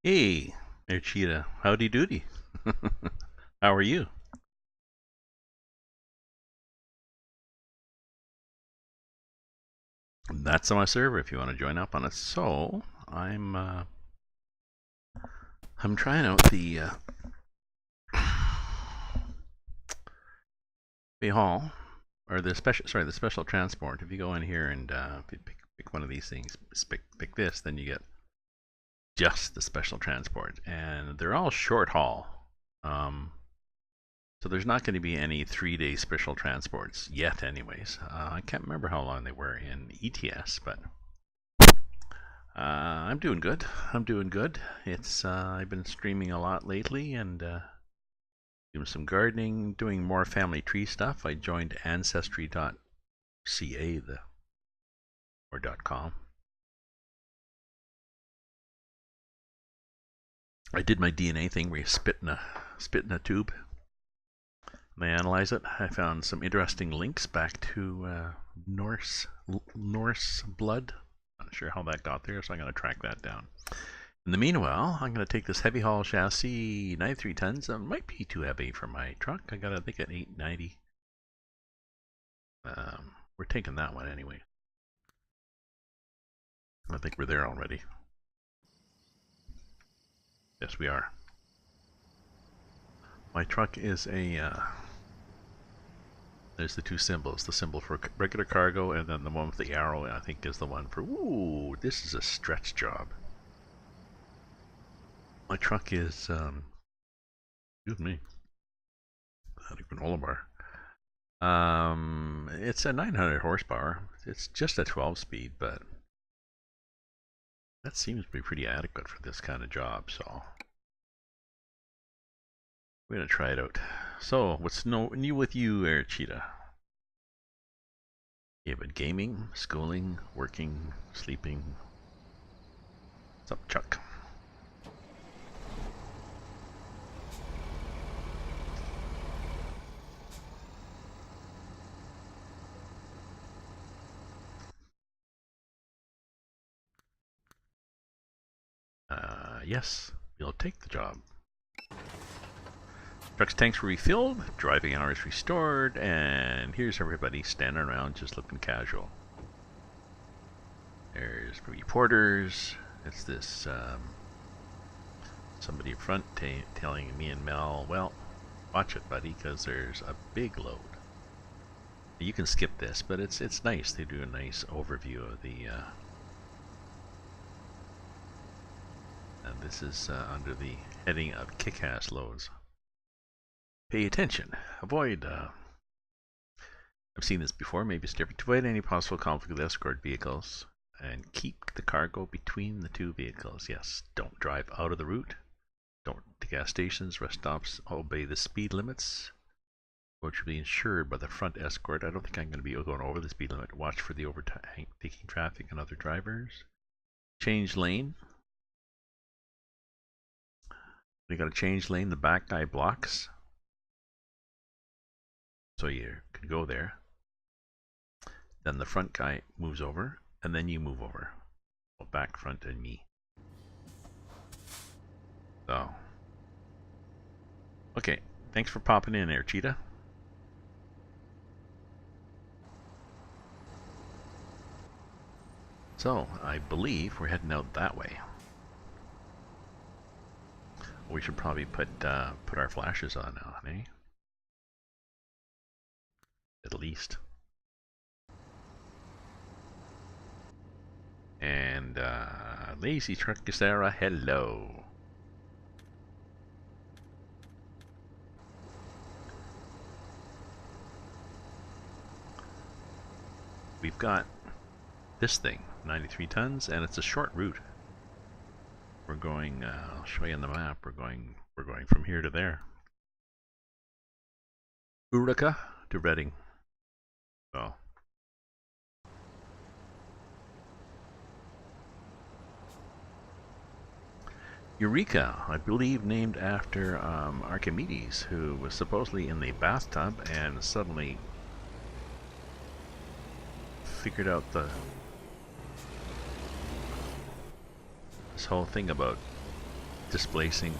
Hey, there, Cheetah. Howdy doody. How are you? That's on my server if you want to join up on it. So I'm trying out the hall or the special transport. If you go in here and if you pick one of these things, pick this, then you get just the special transport, and they're all short haul. So there's not going to be any 3-day special transports yet, anyways. I can't remember how long they were in ETS, but I'm doing good. I'm doing good. It's I've been streaming a lot lately and doing some gardening, doing more family tree stuff. I joined ancestry.ca or .com. I did my DNA thing where you spit in a tube. And I analyze it. I found some interesting links back to Norse blood. Not sure how that got there, so I'm going to track that down. In the meanwhile, I'm going to take this heavy haul chassis, 93 tons. It might be too heavy for my truck. I got, I think, at 890. We're taking that one anyway. I think we're there already. Yes, we are. My truck is a. There's the two symbols. The symbol for regular cargo, and then the one with the arrow, I think, is the one for. Ooh, this is a stretch job. My truck is. Excuse me. Not a granola bar. It's a 900 horsepower. It's just a 12-speed, but that seems to be pretty adequate for this kind of job. So we're gonna try it out. So what's new with you, Air Cheetah? You have been gaming, schooling, working, sleeping. What's up, Chuck? Yes, you'll take the job. Truck's tanks were refilled, driving hours restored, and here's everybody standing around just looking casual. There's reporters. It's this somebody in front telling me and Mel, well, watch it, buddy, because there's a big load. You can skip this, but it's nice. They do a nice overview of the. And this is under the heading of kick-ass loads. Pay attention. Avoid. I've seen this before. Maybe it's different. To avoid any possible conflict with escort vehicles and keep the cargo between the two vehicles. Yes. Don't drive out of the route. Don't to gas stations, rest stops. Obey the speed limits. Which will be ensured by the front escort. I don't think I'm going to be going over the speed limit. Watch for the overtaking traffic and other drivers. Change lane. We got to change lane. The back guy blocks. So you can go there. Then the front guy moves over, and then you move over. Well, back, front, and me. So. Okay, thanks for popping in there, Cheetah. So, I believe we're heading out that way. We should probably put our flashes on now, eh? At least. And Lazy Truck Sarah, hello. We've got this thing, 93 tons, and it's a short route. We're going. I'll show you on the map. We're going from here to there. Urika to Reading. So. Eureka, I believe named after Archimedes, who was supposedly in the bathtub and suddenly figured out this whole thing about displacing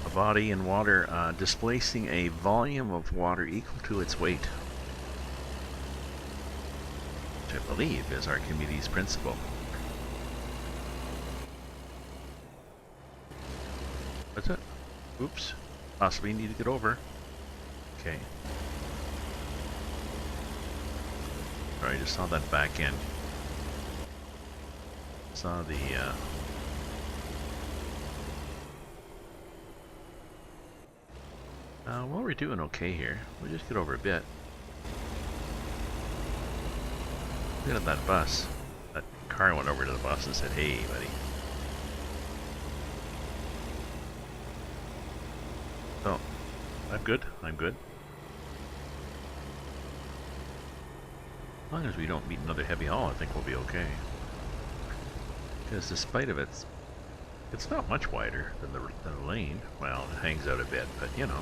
a body in water, displacing a volume of water equal to its weight, which I believe is Archimedes' principle. What's it? Oops. Possibly need to get over. Okay. Sorry, I just saw that back end. Saw the well, we're doing okay here. We'll just get over a bit. Look at that bus. That car went over to the bus and said, "Hey, buddy." So, I'm good. I'm good. As long as we don't meet another heavy haul, I think we'll be okay. Because despite of it's not much wider than the lane. Well, it hangs out a bit, but you know.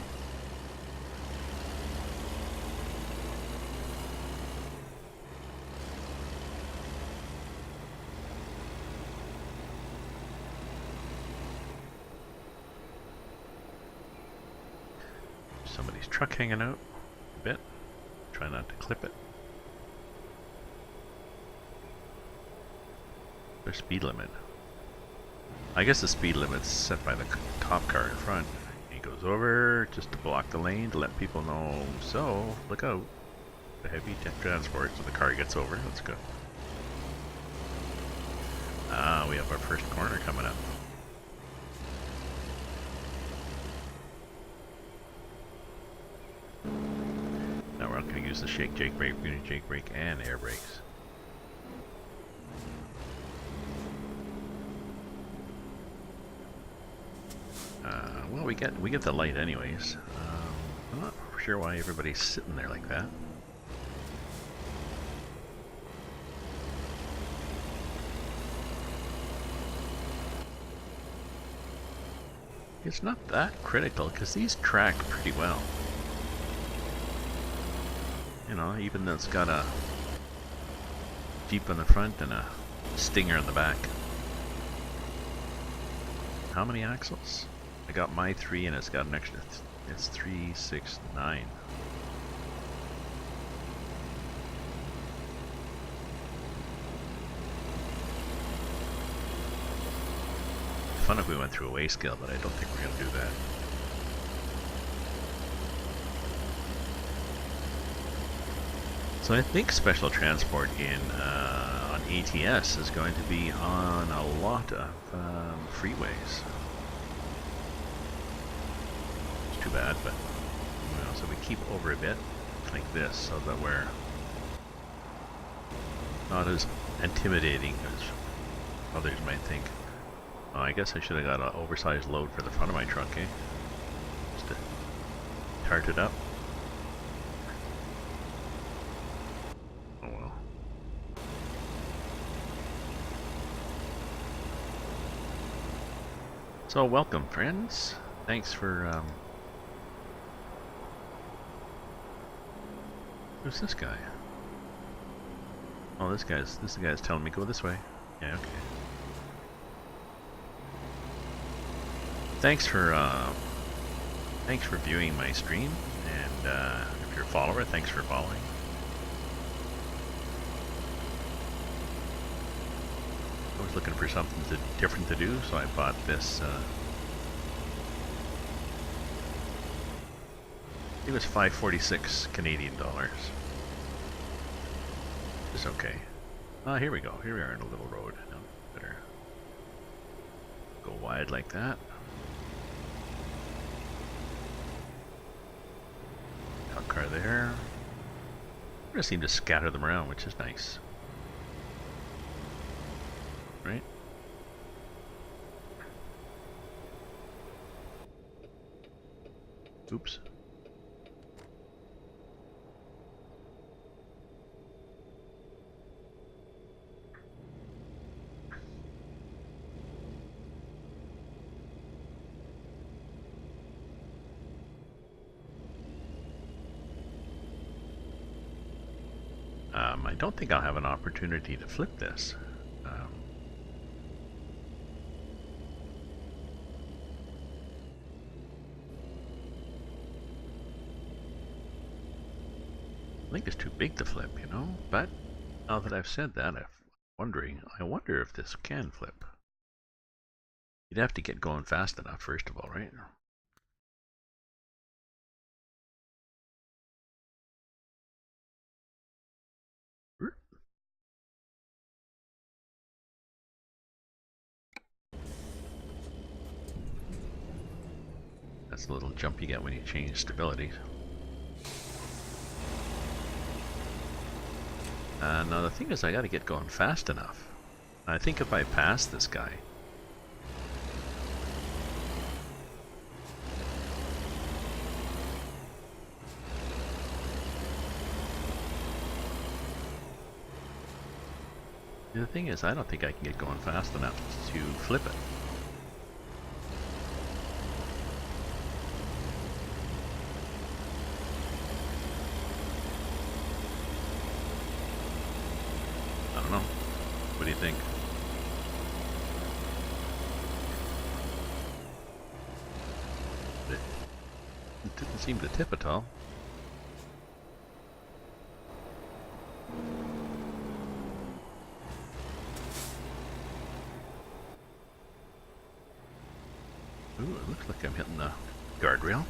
Somebody's truck hanging out a bit. Try not to clip it. Their speed limit. I guess the speed limit's set by the top car in front. He goes over just to block the lane to let people know, so look out. The heavy transport, so the car gets over. Let's go. Ah, we have our first corner coming up. Now we're not going to use the shake, jake brake, we're going to jake brake and air brakes. Well, we get the light anyways. I'm not sure why everybody's sitting there like that. It's not that critical because these track pretty well. You know, even though it's got a Jeep on the front and a Stinger on the back. How many axles? I got my 3 and it's got an extra, it's 3, 6, 9. Fun if we went through a weigh scale, but I don't think we're going to do that. So I think special transport on ETS is going to be on a lot of freeways. It's too bad, but you know, so we keep over a bit like this so that we're not as intimidating as others might think. Oh, I guess I should have got an oversized load for the front of my truck, eh? Just to tart it up. Oh well. So welcome, friends. Thanks for who's this guy? Oh, this guy's telling me go this way. Yeah, okay. Thanks for viewing my stream, and if you're a follower, thanks for following. I was looking for something different to do, so I bought this. It was $546 Canadian dollars. It's okay. Here we go. Here we are in a little road. Now, better go wide like that. Car there. We're gonna seem to scatter them around, which is nice. Right? Oops. I don't think I'll have an opportunity to flip this. I think it's too big to flip, you know? But now that I've said that, I wonder if this can flip. You'd have to get going fast enough, first of all, right? That's the little jump you get when you change stability. Now the thing is, I gotta get going fast enough. I think if I pass this guy... The thing is, I don't think I can get going fast enough to flip it. I don't know. What do you think? It didn't seem to tip at all. Ooh, it looks like I'm hitting the guardrail.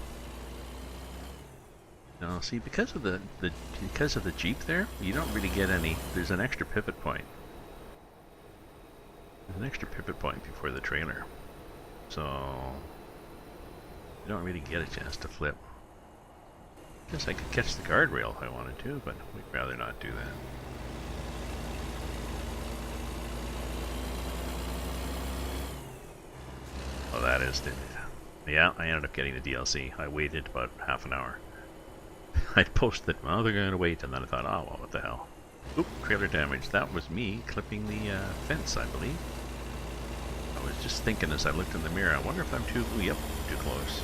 Now, see, because of the Jeep there, you don't really get any. There's an extra pivot point. There's an extra pivot point before the trailer, so you don't really get a chance to flip. Guess I could catch the guardrail if I wanted to, but we'd rather not do that. Oh, that is it. Yeah, I ended up getting the DLC. I waited about half an hour. I posted, well, they're going to wait, and then I thought, oh, well, what the hell. Oop, trailer damage. That was me clipping the fence, I believe. I was just thinking as I looked in the mirror, I wonder if I'm too, ooh, yep, too close.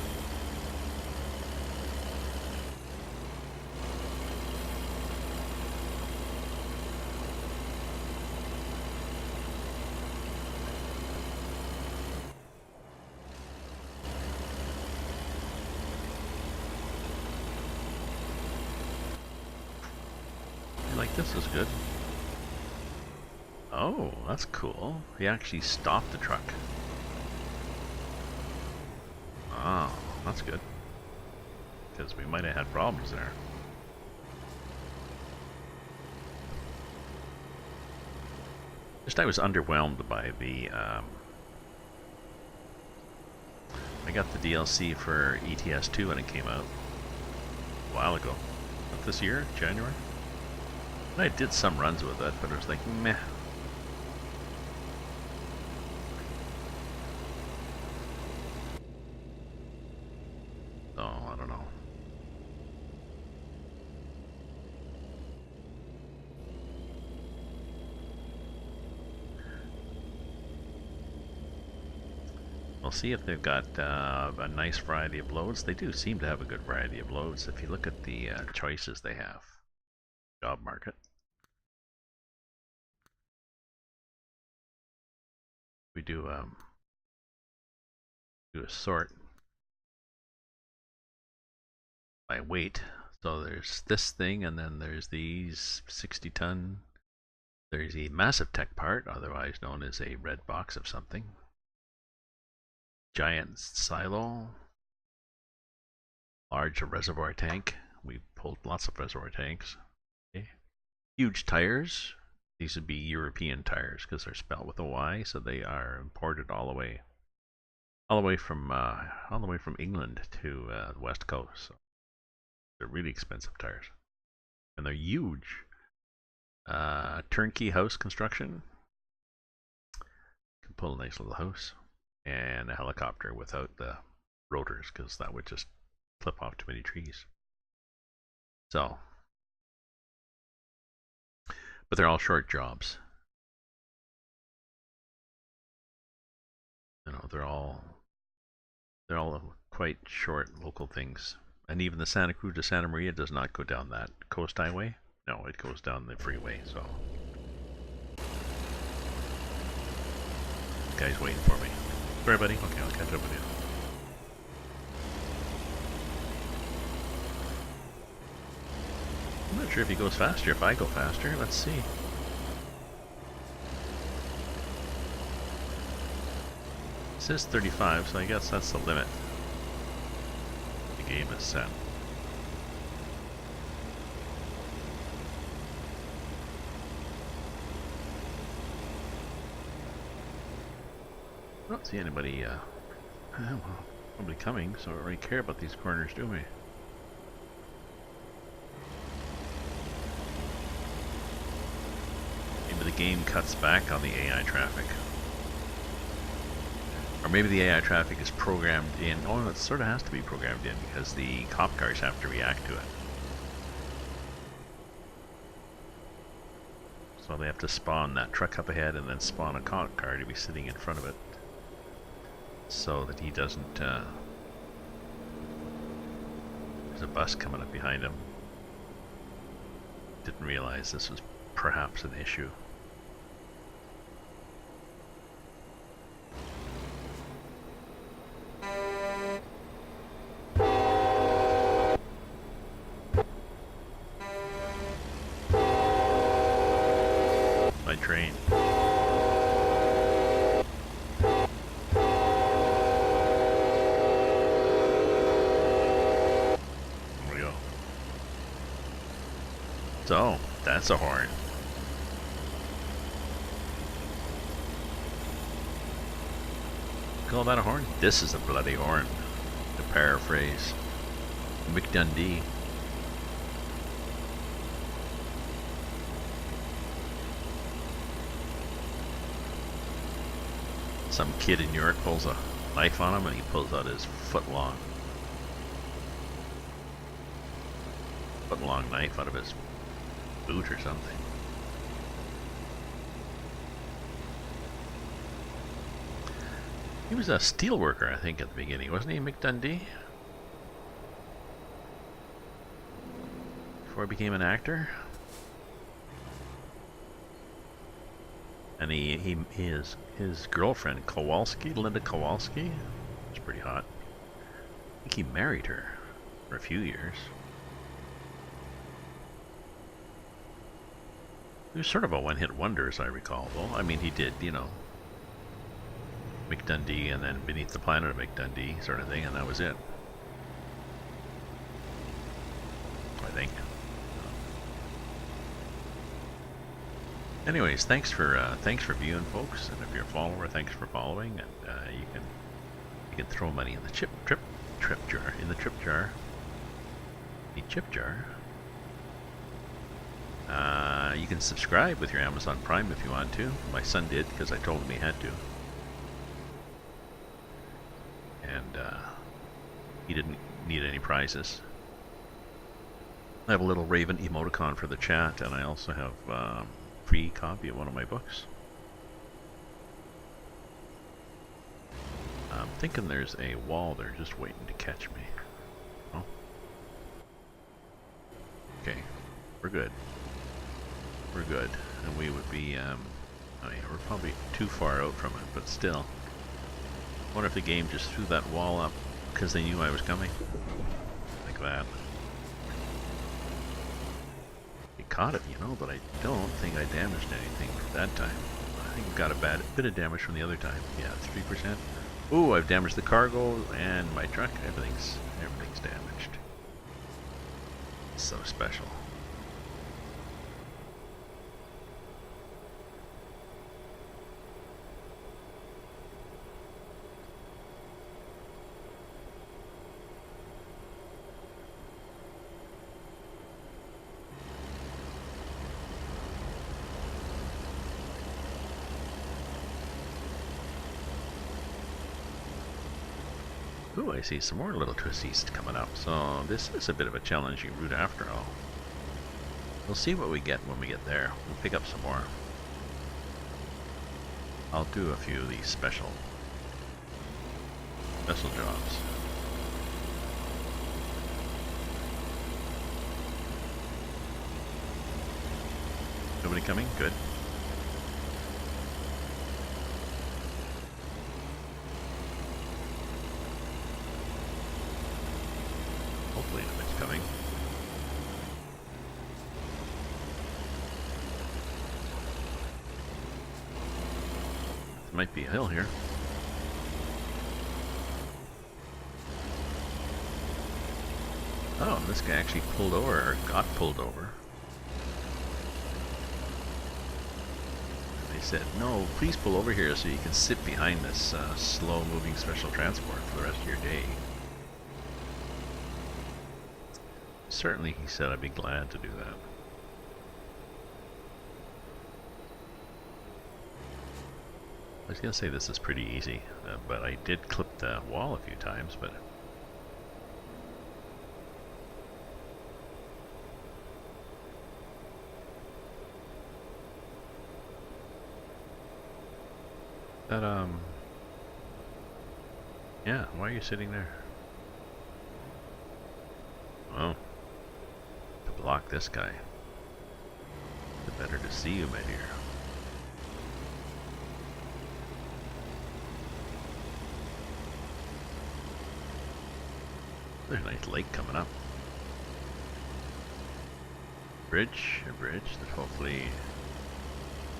Like, this is good. Oh, that's cool. He actually stopped the truck. Oh, that's good. Because we might have had problems there. Just I was underwhelmed by the... I got the DLC for ETS2 when it came out. A while ago. Not this year? January? I did some runs with it, but it was like, meh. Oh, I don't know. We'll see if they've got a nice variety of loads. They do seem to have a good variety of loads if you look at the choices they have. Job market. We do a sort by weight. So there's this thing, and then there's these 60-ton. There's a massive tech part, otherwise known as a red box of something. Giant silo. Large reservoir tank. We pulled lots of reservoir tanks. Okay. Huge tires. These would be European tires because they're spelled with a Y, so they are imported all the way from England to the west coast. So they're really expensive tires, and they're huge. Turnkey house construction. Can pull a nice little house, and a helicopter without the rotors because that would just clip off too many trees. So, but they're all short jobs. You know, they're all quite short local things. And even the Santa Cruz to Santa Maria does not go down that coast highway. No, it goes down the freeway, so. Guy's waiting for me. Sorry, buddy. Okay, I'll catch up with you. I'm not sure if he goes faster, if I go faster. Let's see. It says 35, so I guess that's the limit. The game is set. I don't see anybody, well, nobody coming, so I don't really care about these corners, do we? Maybe the game cuts back on the AI traffic. Or maybe the AI traffic is programmed in. Oh, it sort of has to be programmed in because the cop cars have to react to it. So they have to spawn that truck up ahead and then spawn a cop car to be sitting in front of it, so that he doesn't, there's a bus coming up behind him. Didn't realize this was perhaps an issue. My train. So, that's a horn. Call that a horn? This is a bloody horn. To paraphrase Mick Dundee. Some kid in New York pulls a knife on him and he pulls out his foot-long knife out of his boot or something. He was a steel worker, I think, at the beginning, wasn't he, Mick Dundee? Before he became an actor? And his girlfriend, Kowalski, Linda Kowalski, was pretty hot. I think he married her for a few years. He was sort of a one-hit wonder, as I recall, though. I mean, he did, you know, Mick Dundee and then Beneath the Planet of Mick Dundee sort of thing, and that was it. I think. Anyways, thanks for viewing, folks, and if you're a follower, thanks for following, and you can throw money in the trip jar. The chip jar. You can subscribe with your Amazon Prime if you want to. My son did because I told him he had to. And he didn't need any prizes. I have a little Raven emoticon for the chat, and I also have a free copy of one of my books. I'm thinking there's a wall there just waiting to catch me. Oh. Okay, we're good. We're good, and we would be, I mean, we're probably too far out from it, but still. I wonder if the game just threw that wall up because they knew I was coming. Like that. It caught it, you know, but I don't think I damaged anything that time. I think I got a bit of damage from the other time. Yeah, 3%. Ooh, I've damaged the cargo and my truck. Everything's damaged. So special. Ooh, I see some more little twisties coming up, so this is a bit of a challenging route after all. We'll see what we get when we get there. We'll pick up some more. I'll do a few of these special jobs. Nobody coming? Good. Hopefully nobody's coming. There might be a hill here. Oh, this guy actually pulled over, or got pulled over. They said, no, please pull over here so you can sit behind this slow-moving special transport for the rest of your day. Certainly, he said, I'd be glad to do that. I was going to say this is pretty easy, but I did clip the wall a few times, but... yeah, why are you sitting there? Oh, to block this guy. The better to see you, my dear. There's a nice lake coming up. A bridge that hopefully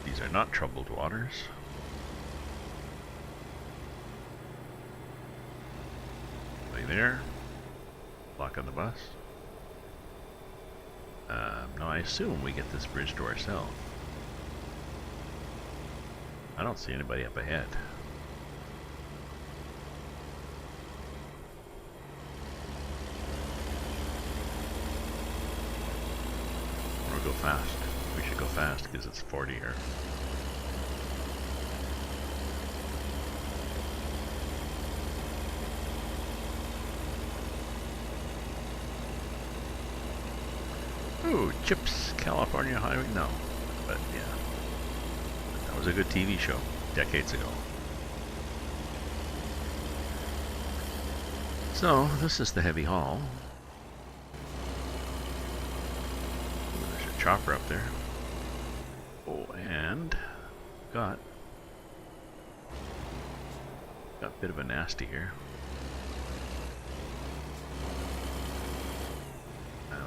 these are not troubled waters. There, blocking the bus. No, I assume we get this bridge to ourselves. I don't see anybody up ahead. We'll go fast. We should go fast because it's 40 here. Ooh, Chips, California Highway? No, but yeah. That was a good TV show, decades ago. So, this is the heavy haul. Ooh, there's a chopper up there. Oh, and got a bit of a nasty here.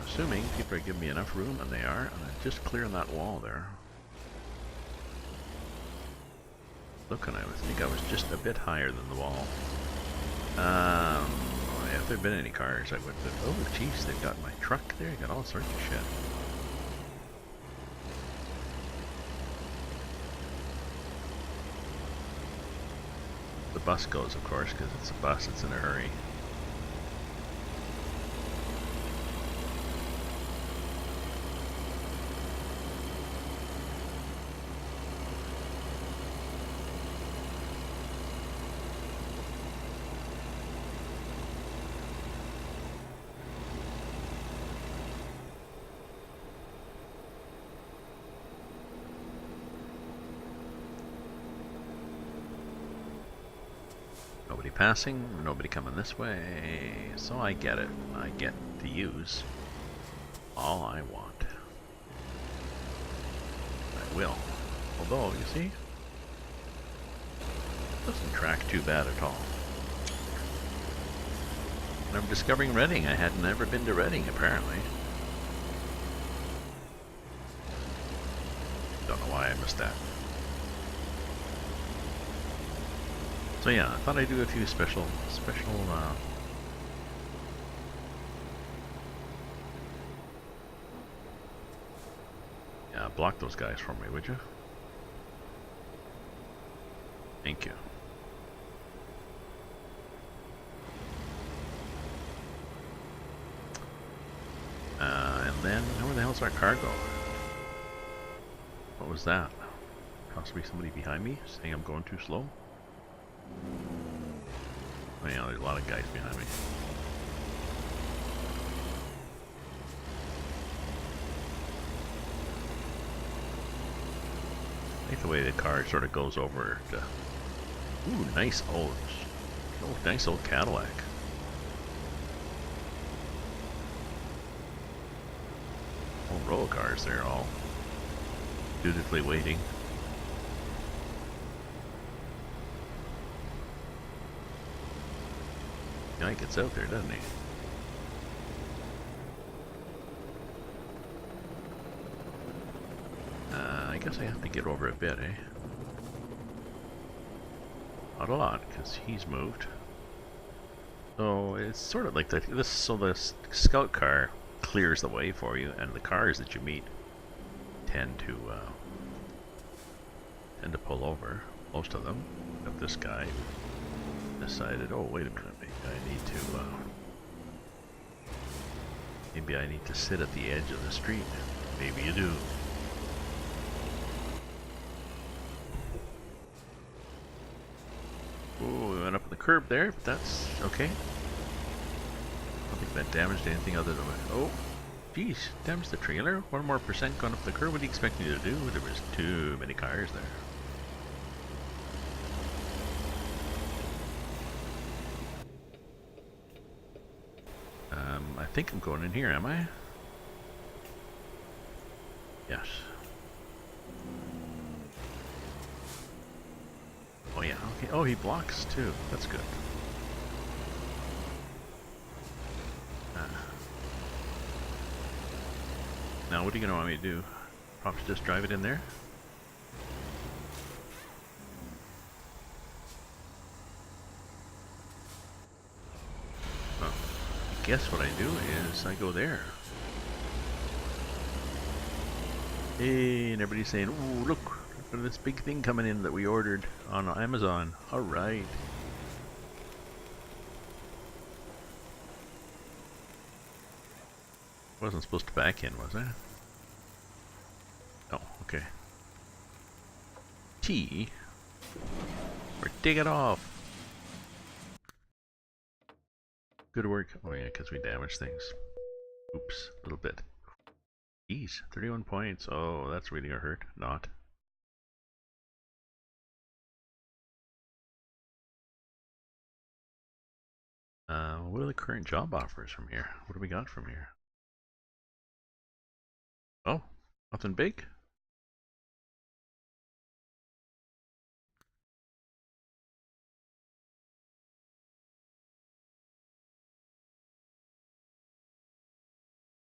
Assuming people are giving me enough room, and they are. I'm just clearing that wall there. Looking, I would think I was just a bit higher than the wall. If there'd been any cars, I would have. Oh, jeez, they've got my truck there. Got all sorts of shit. The bus goes, of course, because it's a bus. It's in a hurry. Nobody passing, nobody coming this way, so I get it. I get to use all I want. I will. Although, you see, it doesn't track too bad at all. And I'm discovering Reading. I had never been to Reading, apparently. Don't know why I missed that. So yeah, I thought I'd do a few special, yeah, block those guys for me, would you? Thank you. And then, where the hell's our cargo? What was that? Possibly somebody behind me saying I'm going too slow? Oh yeah, there's a lot of guys behind me. I like the way the car sort of goes over to... Ooh, nice old Cadillac. Whole row of cars there, all dutifully waiting. Yeah, he gets out there, doesn't he? I guess I have to get over a bit, eh? Not a lot, because he's moved. So it's sort of like this. So the scout car clears the way for you, and the cars that you meet tend to pull over. Most of them. But this guy decided, oh wait a minute, maybe I need to sit at the edge of the street. Maybe you do. Oh, we went up on the curb there, but that's okay. I don't think that damaged anything other than... Oh, geez, damaged the trailer. 1% more going up the curb. What do you expect me to do? There was too many cars there. I think I'm going in here, am I? Yes. Oh yeah, okay. Oh, he blocks too. That's good. Now what are you gonna want me to do? Probably just drive it in there? Well, I guess what I do is I go there. Hey, and everybody's saying, "Ooh, look at this big thing coming in that we ordered on Amazon." All right. Wasn't supposed to back in, was I? Oh, okay. T. Or dig it off. Good work. Oh yeah, because we damaged things. Oops, a little bit. Jeez, 31 points. Oh, that's really a hurt. Not. What are the current job offers from here? What do we got from here? Oh, nothing big?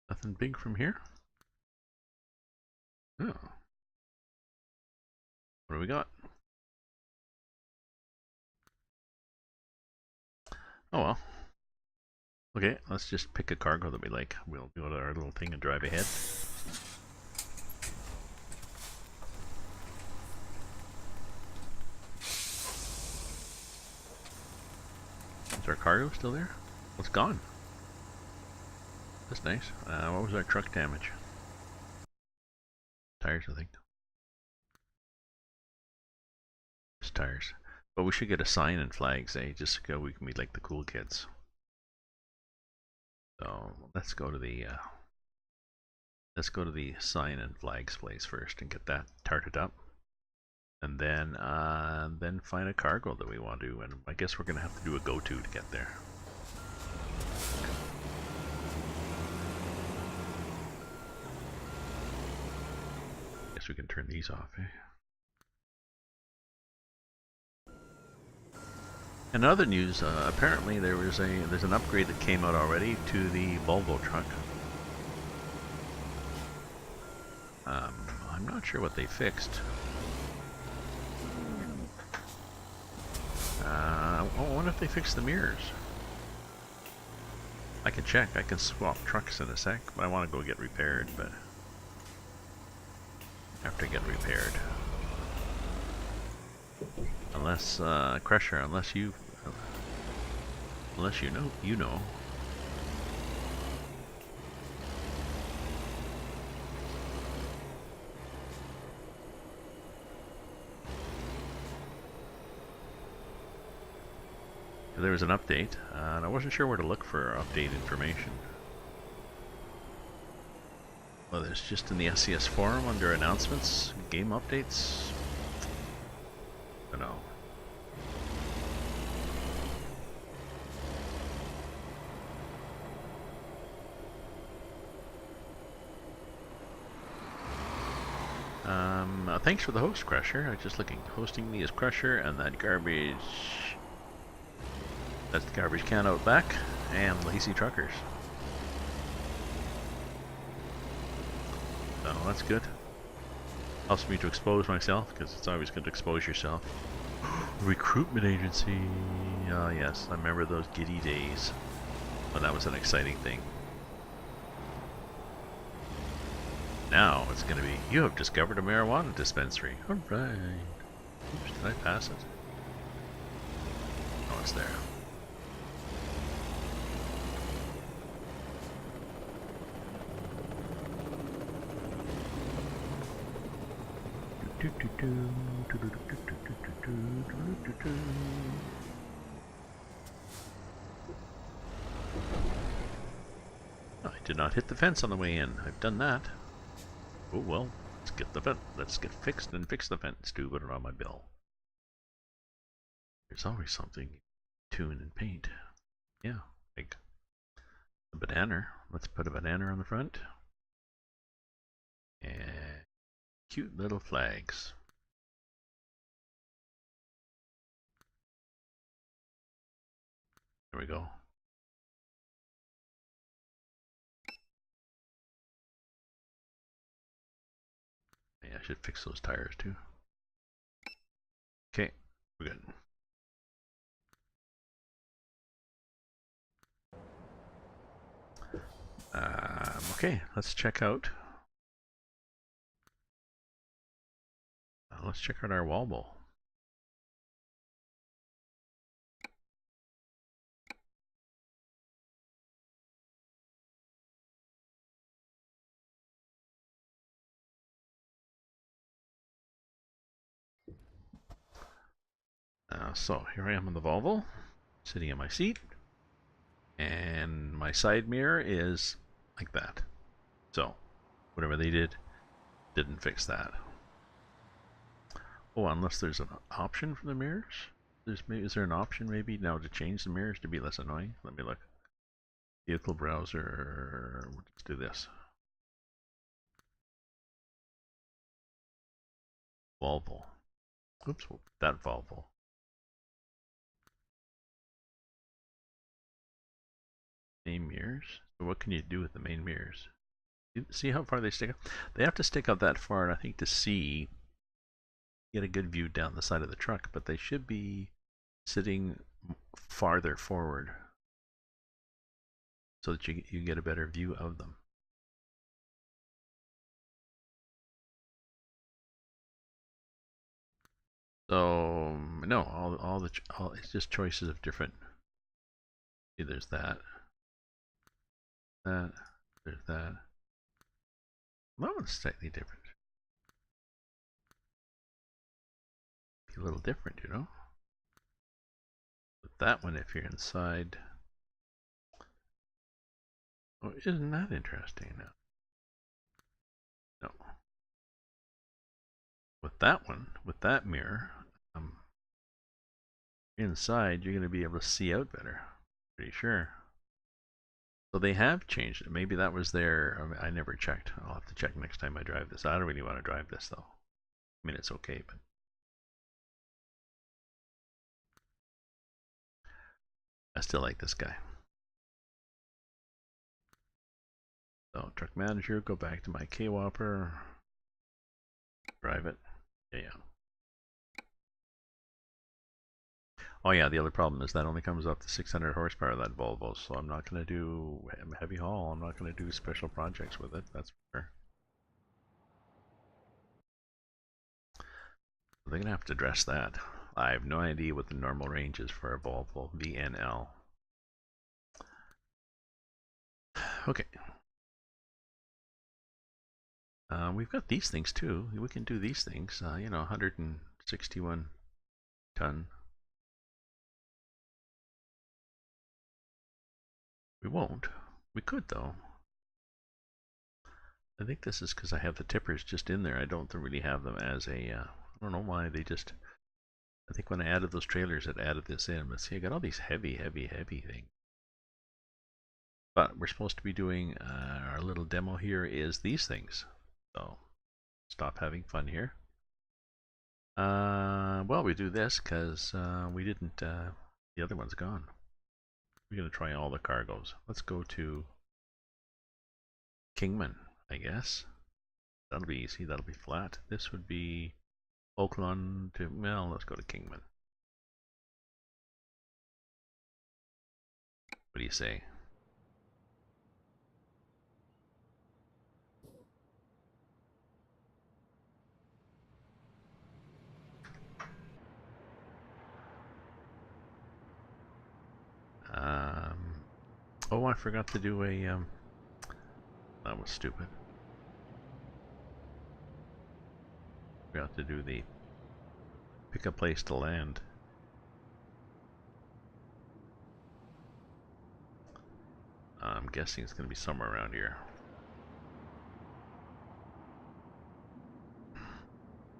Nothing big from here? Oh. What do we got? Oh well. Okay, let's just pick a cargo that we like. We'll go to our little thing and drive ahead. Is our cargo still there? Well, it's gone. That's nice. What was our truck damage? Tires, I think. Just tires. But we should get a sign and flags, eh? Just so we can be like the cool kids. So let's go to the sign and flags place first and get that tarted up, and then find a cargo that we want to. And I guess we're gonna have to do a go-to to get there. Guess we can turn these off, eh? In other news, apparently there's an upgrade that came out already to the Volvo truck. I'm not sure what they fixed. I wonder if they fixed the mirrors. I can check. I can swap trucks in a sec, but I want to go get repaired. But after I get repaired, unless Crusher, unless you know, you know. There was an update, and I wasn't sure where to look for update information. Whether it's just in the SCS forum under announcements, game updates, I don't know. thanks for the host, Crusher. I was just looking. Hosting me is Crusher, and that garbage... That's the garbage can out back, and Lazy Truckers. So that's good. Helps me to expose myself, because it's always good to expose yourself. Recruitment agency. Ah, yes, I remember those giddy days. Well, that was an exciting thing. Now it's going to be, you have discovered a marijuana dispensary. Alright. Oops, did I pass it? Oh, it's there. I did not hit the fence on the way in. I've done that. Oh well, let's get the fence. Let's get fixed and fix the fence too, put it on my bill. There's always something. Tune and paint. Yeah, like a banana. Let's put a banana on the front. And cute little flags. There we go. Yeah, I should fix those tires too. Okay, we're good. Okay, let's check out. Let's check out our wobble. So here I am on the Volvo, sitting in my seat, and my side mirror is like that. So whatever they did, didn't fix that. Oh, unless there's an option for the mirrors? Is there an option maybe now to change the mirrors to be less annoying? Let me look. Vehicle browser. Let's do this. Volvo. Oops, that Volvo. Main mirrors. So what can you do with the main mirrors? See how far they stick up? They have to stick up that far, I think, to see, get a good view down the side of the truck, but they should be sitting farther forward so that you get a better view of them. So no, all it's just choices of different. See, there's that, there's that. That one's slightly different. Be a little different, you know. But that one, if you're inside, oh, isn't that interesting now? No. With that one, with that mirror, inside you're going to be able to see out better. Pretty sure. So they have changed it. Maybe that was there. I never checked. I'll have to check next time I drive this. I don't really want to drive this though. I mean, it's okay, but I still like this guy. So truck manager, go back to my K-Whopper. Drive it. Yeah. Oh yeah, the other problem is that only comes up to 600 horsepower, that Volvo, so I'm not going to do heavy haul. I'm not going to do special projects with it, that's for sure. They're going to have to address that. I have no idea what the normal range is for a Volvo VNL. Okay. We've got these things too. We can do these things. You know, 161 ton. We won't. We could though. I think this is because I have the tippers just in there. I don't really have them as a. I don't know why they just. I think when I added those trailers, it added this in. But see, I got all these heavy things. But we're supposed to be doing our little demo here is these things. So stop having fun here. Well, we do this because we didn't. The other one's gone. We're gonna try all the cargoes. Let's go to Kingman, I guess. That'll be easy. That'll be flat. This would be Oakland to. Well, let's go to Kingman. What do you say? Oh, I forgot to do a. That was stupid. Forgot to do the pick a place to land. I'm guessing it's going to be somewhere around here.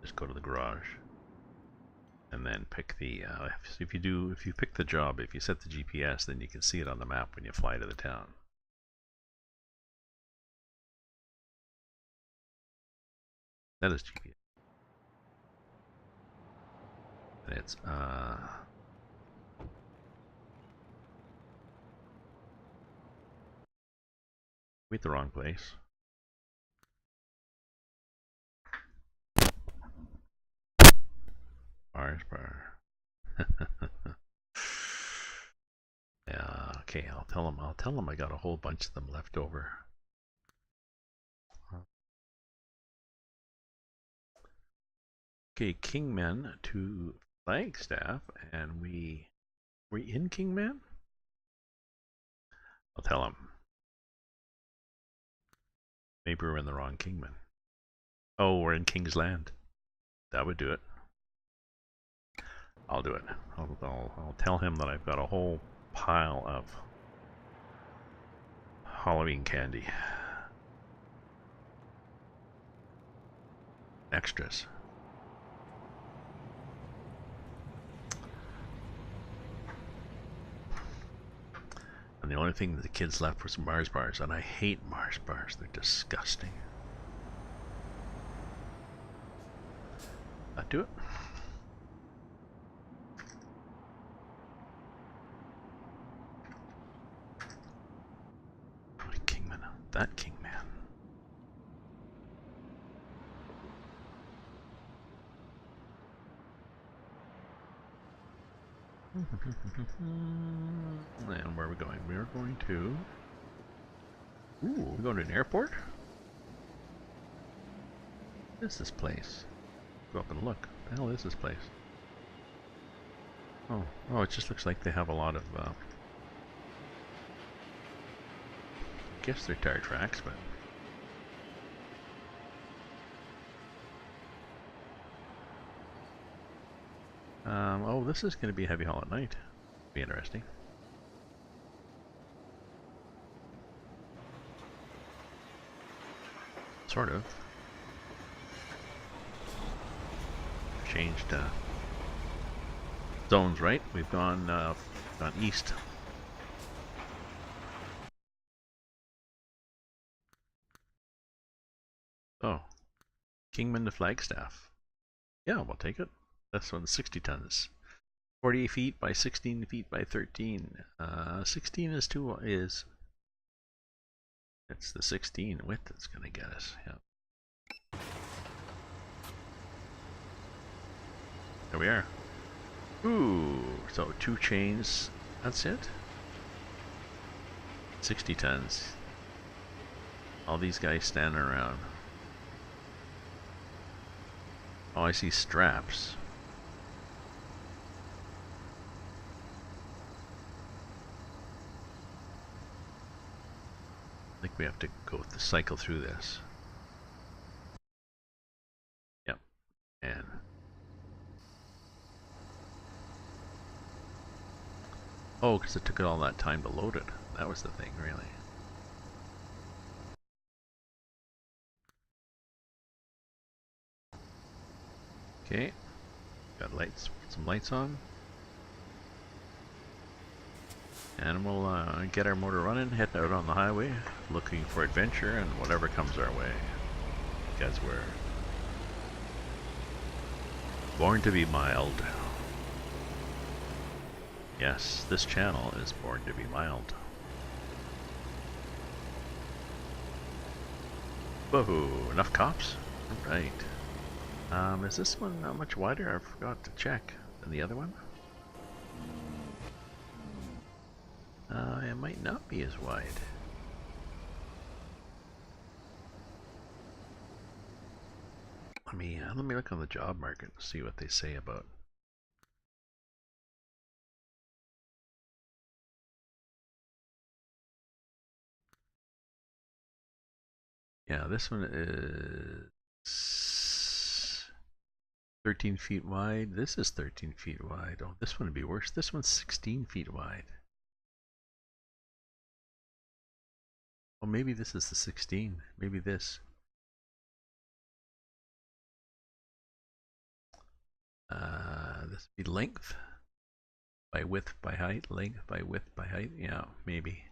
Just go to the garage, and then pick the. If you pick the job, if you set the GPS, then you can see it on the map when you fly to the town. That is GPS. And it's wait, the wrong place. Mars bar. Yeah, okay, I'll tell them I got a whole bunch of them left over. Okay, Kingman to Flagstaff, and we in Kingman? I'll tell him. Maybe we're in the wrong Kingman. Oh, we're in King's Land. That would do it. I'll do it. I'll tell him that I've got a whole pile of Halloween candy. Extras. And the only thing that the kids left was Mars bars, and I hate Mars bars. They're disgusting. That do it. Kingman, that Kingman. And where are we going? We are going to. Ooh, we're going to an airport? What is this place? Go up and look. What the hell is this place? Oh, it just looks like they have a lot of. I guess they're tire tracks, but. Oh, this is going to be a heavy haul at night. Be interesting. Sort of. Changed zones, right? We've gone east. Oh, Kingman to Flagstaff. Yeah, we'll take it. This one's 60 tons. 48 feet by 16 feet by 13. 16 is it's the 16 width that's gonna get us. Yeah. There we are. Ooh, so 2 chains. That's it. 60 tons. All these guys standing around. Oh, I see straps. I think we have to cycle through this. Yep. And oh, because it took it all that time to load it. That was the thing, really. Okay. Got lights. Put some lights on. And we'll get our motor running, head out on the highway, looking for adventure and whatever comes our way. Because Born to be mild. Yes, this channel is born to be mild. Woohoo! Enough cops? Alright. Is this one not much wider? I forgot to check. Than the other one? It might not be as wide. Let me look on the job market and see what they say about. Yeah, this one is 13 feet wide. This is 13 feet wide. Oh, this one would be worse. This one's 16 feet wide. Oh, maybe this is the 16. Maybe this. This would be length by width by height. Length by width by height. Yeah, maybe.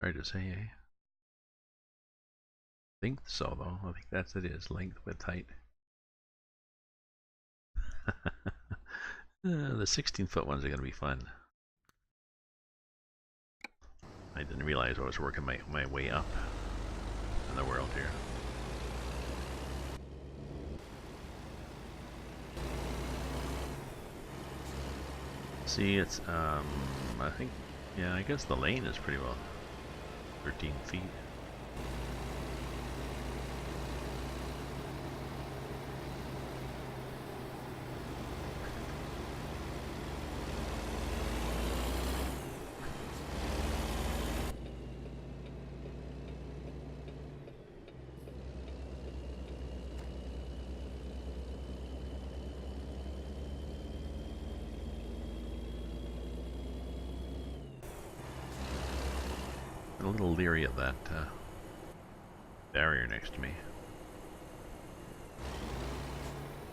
Hard to say, eh? Think so, though. I think that's it is. Length, width, height. The 16-foot ones are going to be fun. I didn't realize I was working my way up in the world here. See, it's, I think, yeah, I guess the lane is pretty well 13 feet. A little leery of that barrier next to me.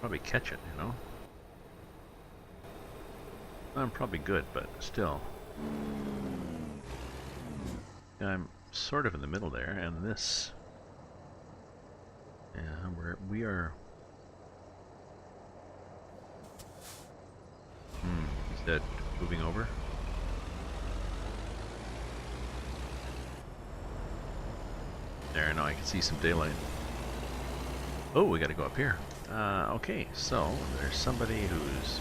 Probably catch it, you know? I'm probably good, but still. I'm sort of in the middle there, and this... Yeah, we are... Is that moving over? There, now I can see some daylight. Oh, we gotta go up here. Okay, so there's somebody who's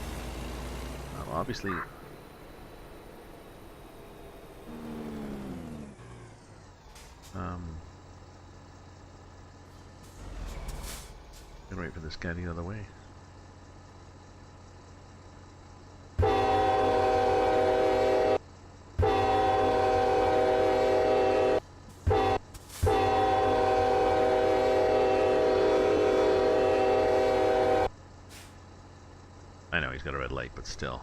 obviously gonna wait for this guy to get out of the way. I know he's got a red light, but still.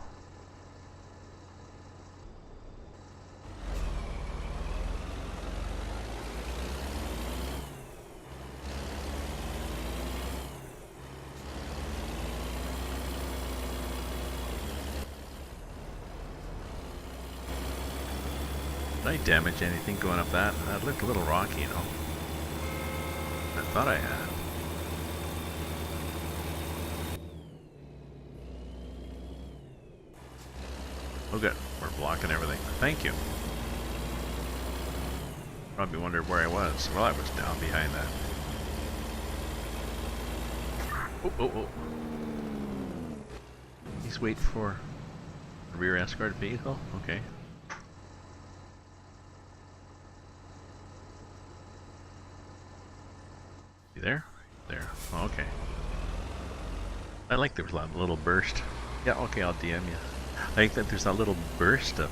Did I damage anything going up that? That looked a little rocky, you know. I thought I had. Oh good, we're blocking everything. Thank you. Probably wondered where I was. Well, I was down behind that. Oh. He's waiting for a rear escort vehicle? Okay. You there? There. Oh, okay. I like there was a little burst. Yeah, okay, I'll DM you. I think that there's a little burst of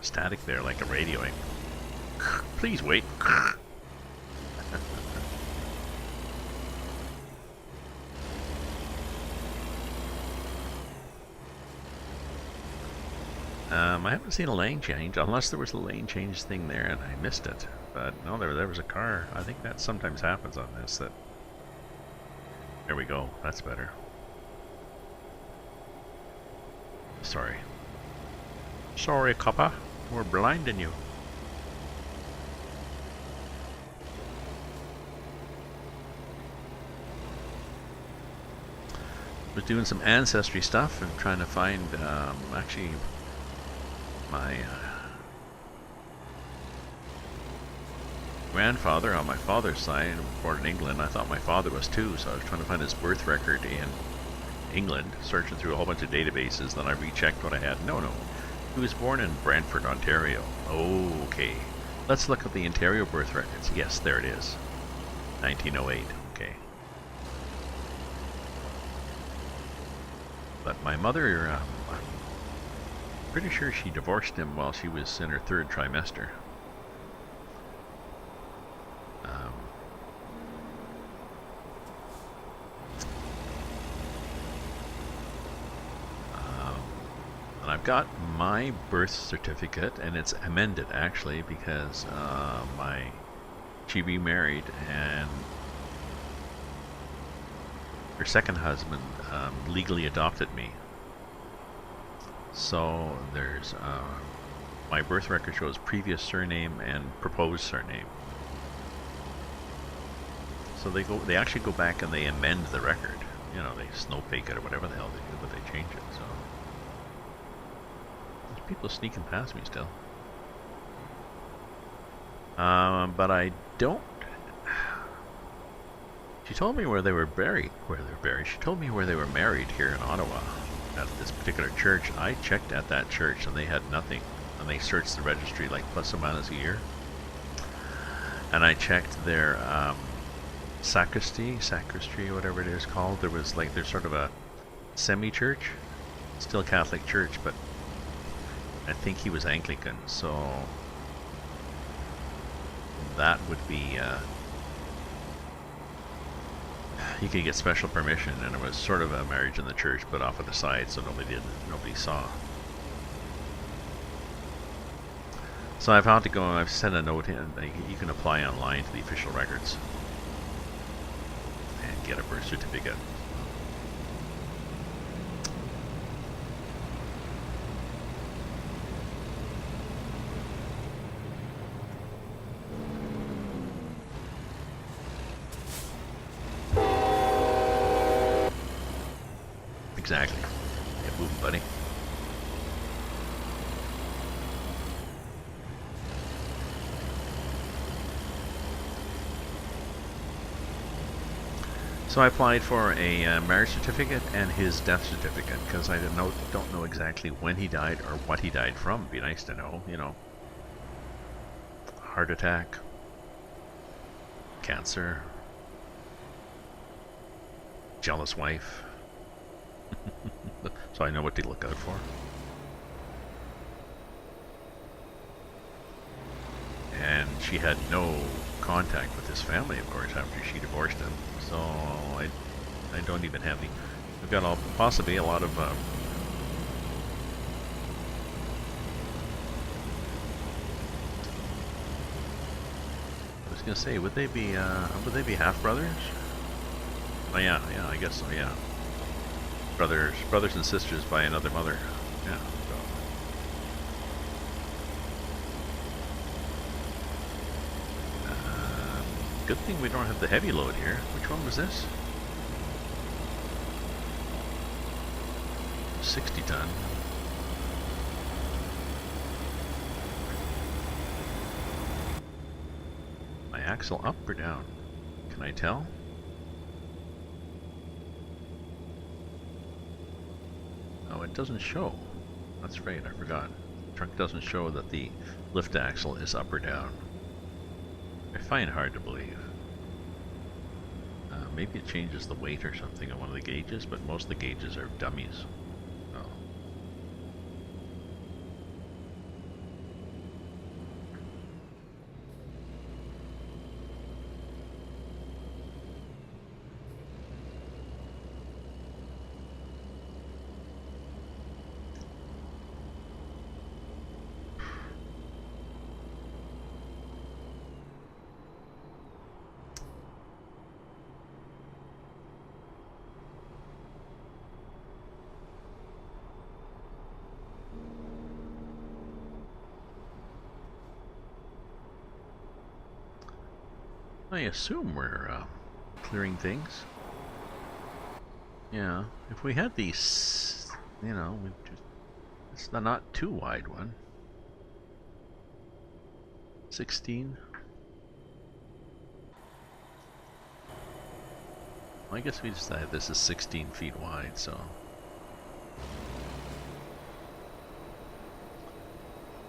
static there, like a radioing. Please wait. I haven't seen a lane change, unless there was a lane change thing there and I missed it. But no, there was a car. I think that sometimes happens on this. That. There we go. That's better. Sorry. Sorry, copper. We're blinding you. was doing some ancestry stuff and trying to find actually my grandfather on my father's side was born in England. I thought my father was too, so I was trying to find his birth record in England, searching through a whole bunch of databases. Then I rechecked what I had. No, he was born in Brantford, Ontario. Okay, let's look at the Ontario birth records. Yes, there it is, 1908. Okay, but my mother, I'm pretty sure she divorced him while she was in her 3rd trimester. And I've got my birth certificate, and it's amended actually because she remarried, and her second husband legally adopted me. So there's my birth record shows previous surname and proposed surname. So they actually go back and they amend the record. You know, they snowfake it or whatever the hell they do, but they change it. So there's people sneaking past me still. But I don't. She told me where they were buried. She told me where they were married here in Ottawa, at this particular church. I checked at that church and they had nothing. And they searched the registry like plus or minus a year. And I checked their sacristy, whatever it is called. There was like, there's sort of a semi-church, still Catholic church, but I think he was Anglican. So that would be. You could get special permission, and it was sort of a marriage in the church, but off to the side, so nobody saw. So I've had to go. I've sent a note in. You can apply online to the official records and get a birth certificate. Exactly. Get moving, buddy. So I applied for a marriage certificate and his death certificate because I don't know exactly when he died or what he died from. It'd be nice to know, you know. Heart attack, cancer, jealous wife. So I know what to look out for. And she had no contact with his family, of course, after she divorced him. So I don't even have any. We've got possibly a lot of I was gonna say, would they be half brothers? Oh yeah, I guess so. Yeah, brothers and sisters by another mother. Yeah. So. Good thing we don't have the heavy load here. Which one was this? 60 ton. My axle up or down? Can I tell? Oh, it doesn't show. That's right, I forgot. The truck doesn't show that the lift axle is up or down. I find it hard to believe. Maybe it changes the weight or something on one of the gauges, but most of the gauges are dummies. Oh. I assume we're clearing things. Yeah, if we had these, you know, it's not too wide one. 16. Well, I guess we decided this is 16 feet wide, so.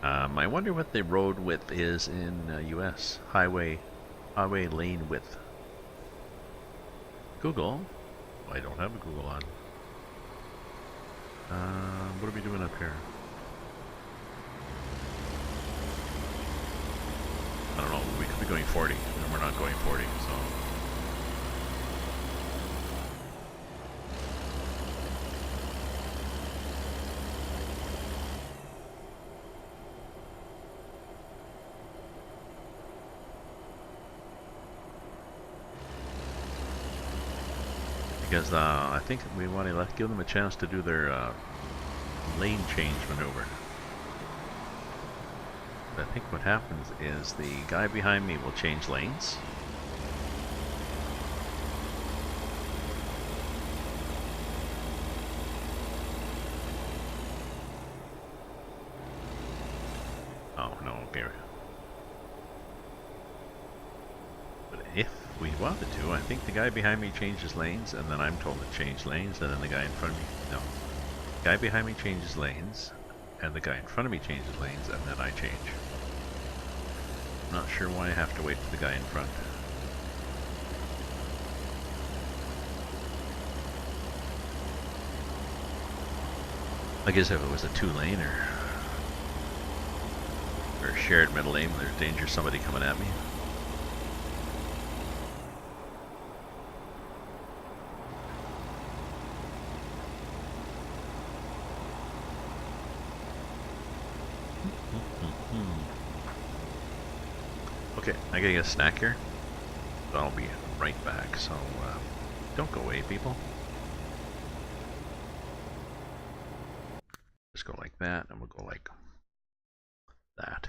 I wonder what the road width is in U.S. highway lane width. Google. Oh, I don't have a Google on. What are we doing up here? I don't know. We could be going 40, and we're not going 40, so. Because I think we want to give them a chance to do their lane change maneuver. But I think what happens is the guy behind me will change lanes. Oh no, okay. But if we wanted to, I think the guy behind me changes lanes, and then I'm told to change lanes, and then the guy in front of me, no. The guy behind me changes lanes, and the guy in front of me changes lanes, and then I change. I'm not sure why I have to wait for the guy in front. I guess if it was a two-lane or a shared middle lane, there's danger of somebody coming at me. Okay, I gotta get a snack here. But I'll be right back, so don't go away, people. Just go like that, and we'll go like that.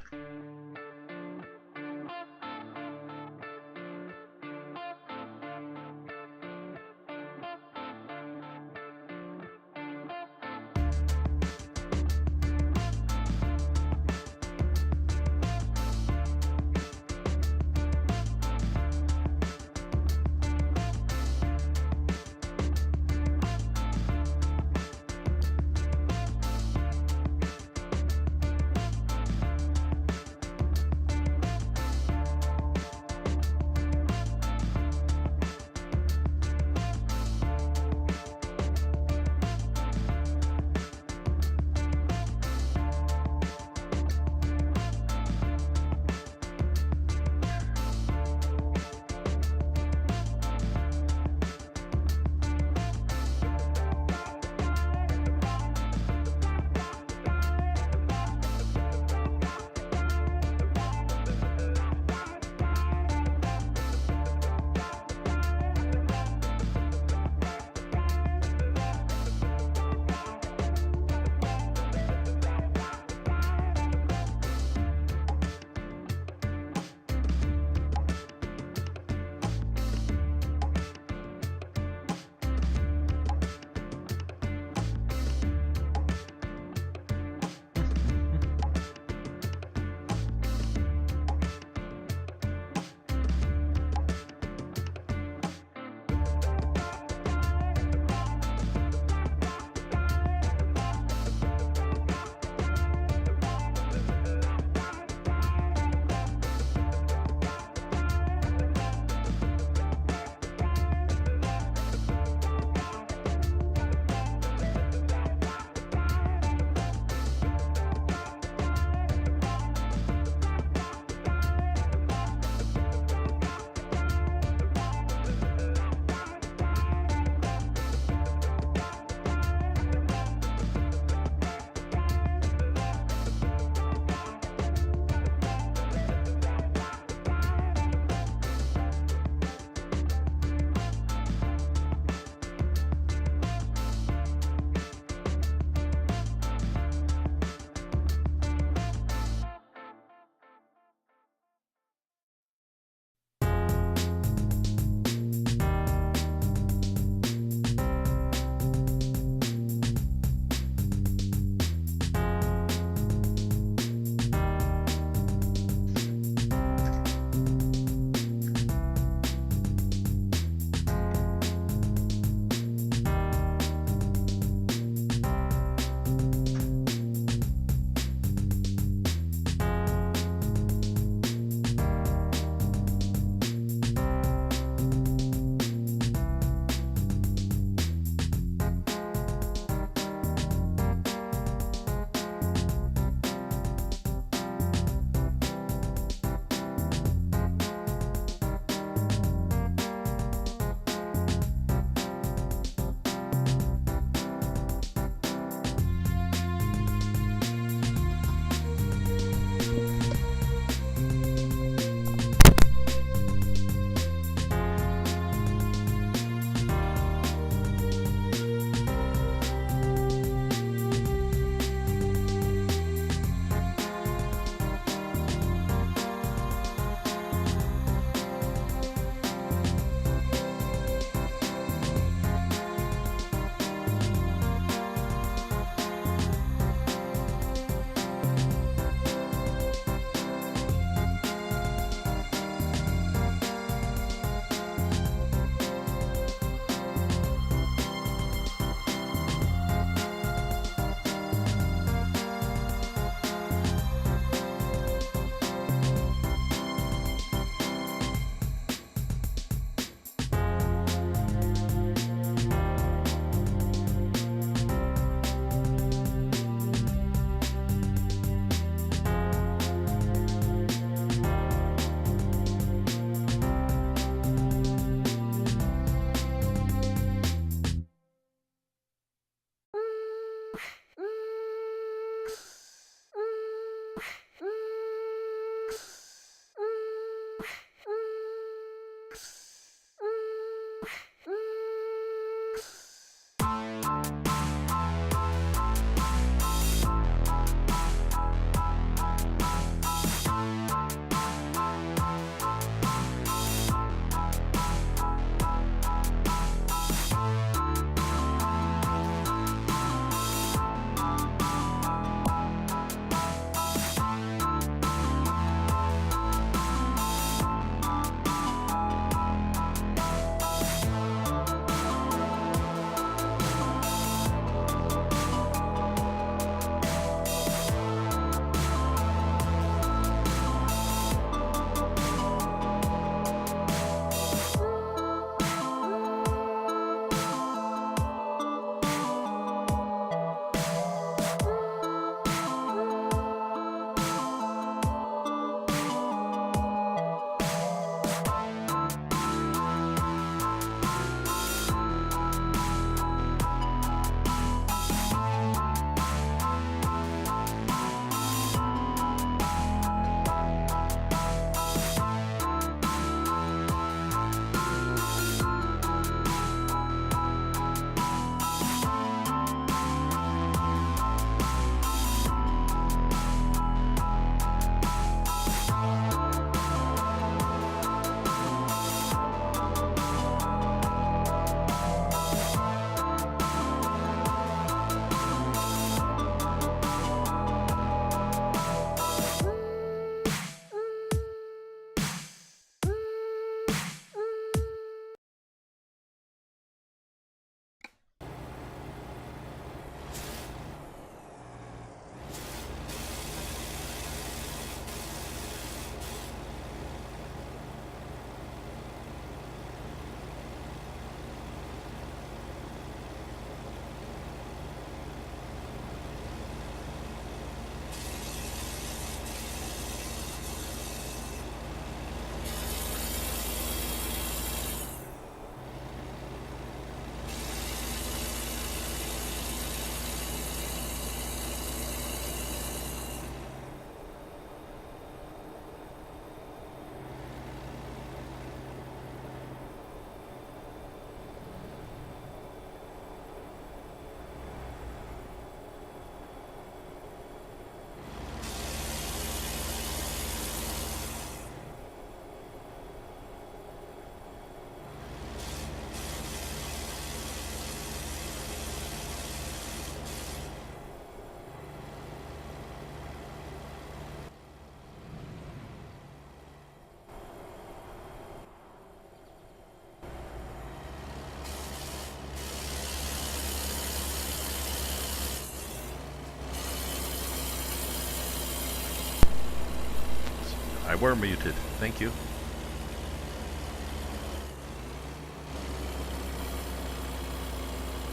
were muted. Thank you.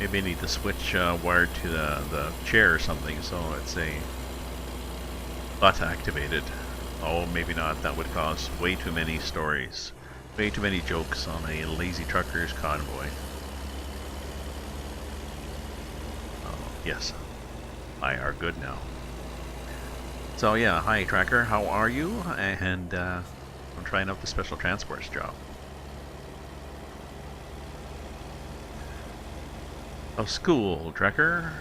Maybe I need to switch wired to the chair or something so it's a butt activated. Oh, maybe not. That would cause way too many stories. Way too many jokes on a lazy truckers convoy. Oh, yes. I are good now. So yeah, hi Tracker, how are you? And I'm trying out the special transports job. Of school, Tracker.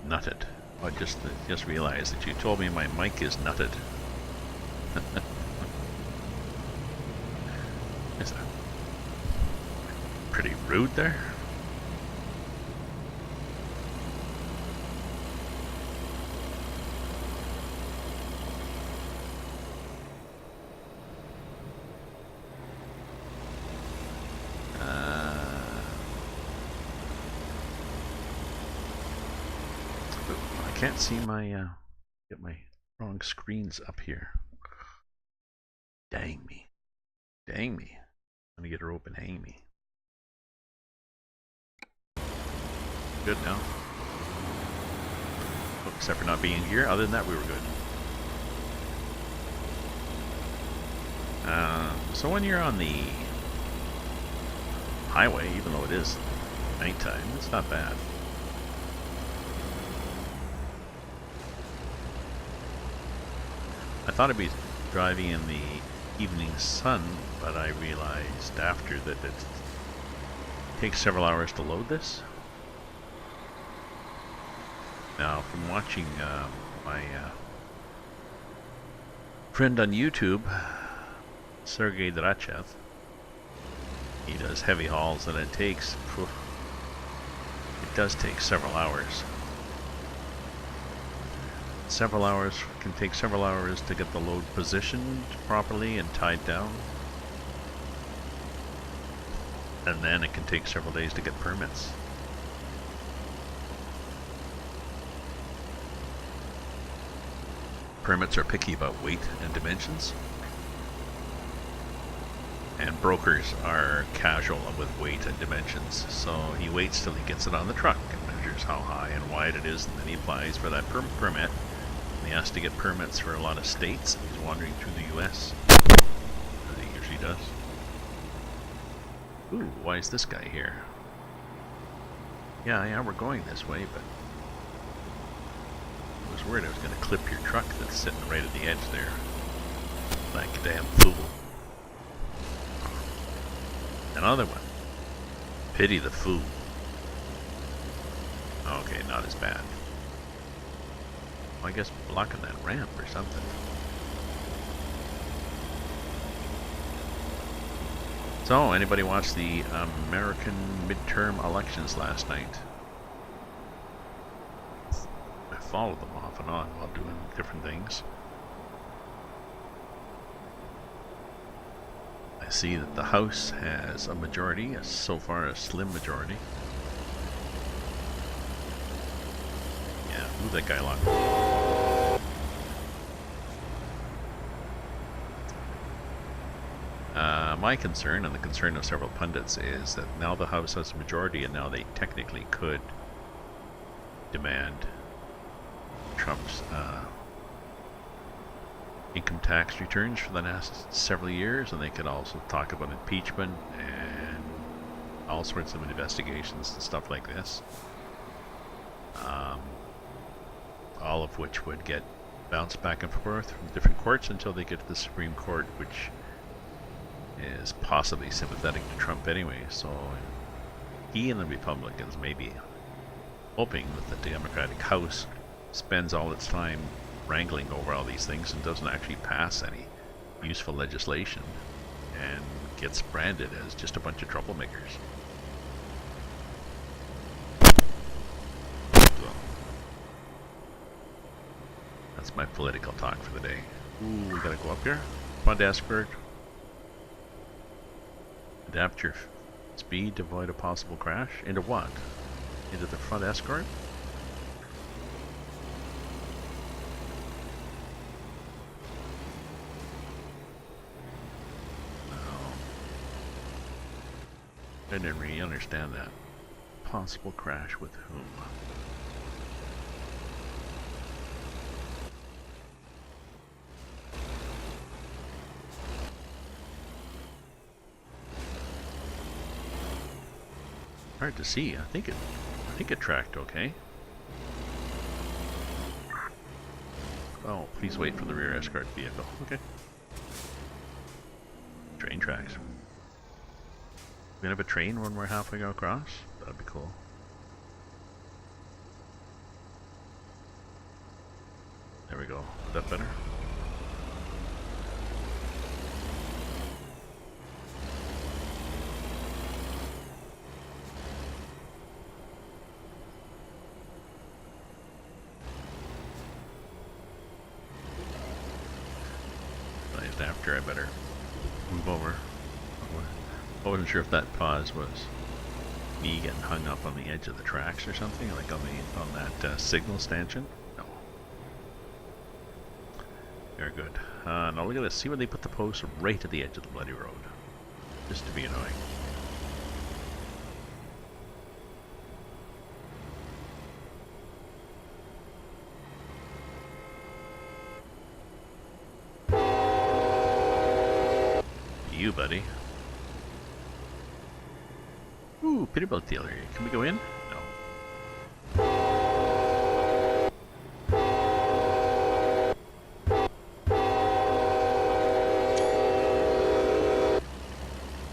Nutted. I just realized that you told me my mic is nutted. Is that pretty rude there? I can't see my get my wrong screens up here. Dang me. Dang me. I'm gonna get her open, hang me. Good now. Oh, except for not being here. Other than that, we were good. So when you're on the highway, even though it is nighttime, it's not bad. I thought I'd be driving in the evening sun, but I realized after that it takes several hours to load this. Now, from watching my friend on YouTube, Sergey Drachev, he does heavy hauls, and it does take several hours. Can take several hours to get the load positioned properly and tied down. And then it can take several days to get permits. Permits are picky about weight and dimensions. And brokers are casual with weight and dimensions. So he waits till he gets it on the truck and measures how high and wide it is, and then he applies for that permit. He has to get permits for a lot of states. He's wandering through the U.S. as he usually does. Ooh, why is this guy here? Yeah, we're going this way, but I was worried I was going to clip your truck that's sitting right at the edge there. Like a damn fool. Another one. Pity the fool. Okay, not as bad. I guess blocking that ramp or something. So, anybody watch the American midterm elections last night? I followed them off and on while doing different things. I see that the House has a majority, so far a slim majority. Yeah, move that guy along. My concern, and the concern of several pundits, is that now the House has a majority, and now they technically could demand Trump's income tax returns for the last several years, and they could also talk about impeachment and all sorts of investigations and stuff like this. All of which would get bounced back and forth from different courts until they get to the Supreme Court, which is possibly sympathetic to Trump anyway. So he and the Republicans may be hoping that the Democratic House spends all its time wrangling over all these things and doesn't actually pass any useful legislation and gets branded as just a bunch of troublemakers. That's my political talk for the day. Ooh, we gotta go up here. Front escort. Adapt your speed to avoid a possible crash. Into what? Into the front escort? Oh. I didn't really understand that. Possible crash with whom? Hard to see. I think it tracked okay. Oh, please wait for the rear escort vehicle. Okay. Train tracks. We gonna have a train when we're halfway across? That'd be cool. There we go. Is that better? After I better move over. I wasn't sure if that pause was me getting hung up on the edge of the tracks or something, like on that signal stanchion. No. Very good. Now look at this. See where they put the post right at the edge of the bloody road, just to be annoying. You, buddy. Ooh, Peterbilt dealer. Can we go in? No.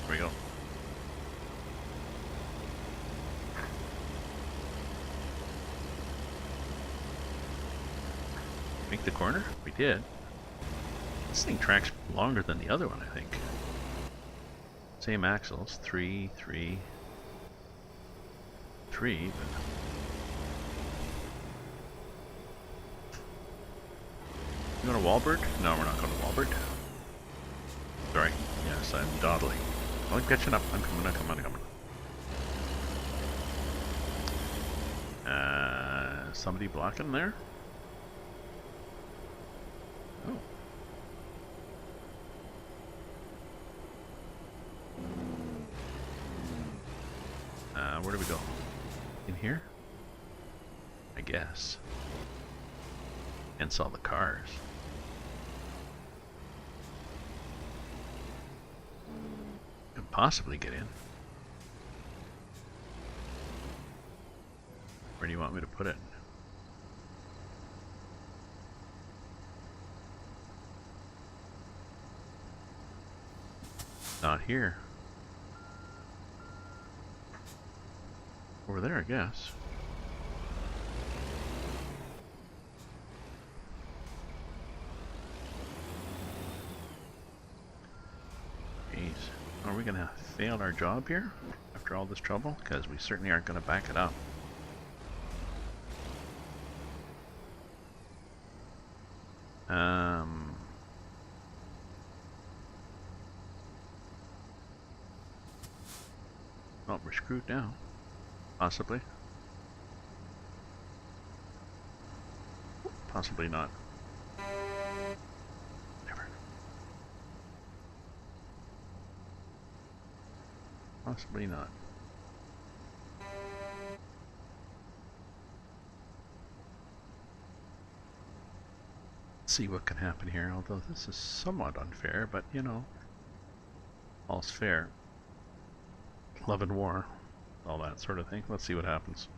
There we go. Make the corner? We did. This thing tracks longer than the other one, I think. Same axles, 3, 3, 3, but... You going to Walbert? No, we're not going to Walbert. Sorry. Yes, I'm dawdling. Oh, I'm catching up. I'm coming, I'm coming, I'm coming. Somebody blocking there? Oh. Where do we go? In here? I guess. And saw the cars. Could possibly get in. Where do you want me to put it? Not here. Over there, I guess. Jeez. Are we gonna fail our job here after all this trouble? Because we certainly aren't gonna back it up. Well, we're screwed now. Possibly. Possibly not. Never. Possibly not. Let's see what can happen here, although this is somewhat unfair, but you know, all's fair. Love and war. All that sort of thing. Let's see what happens.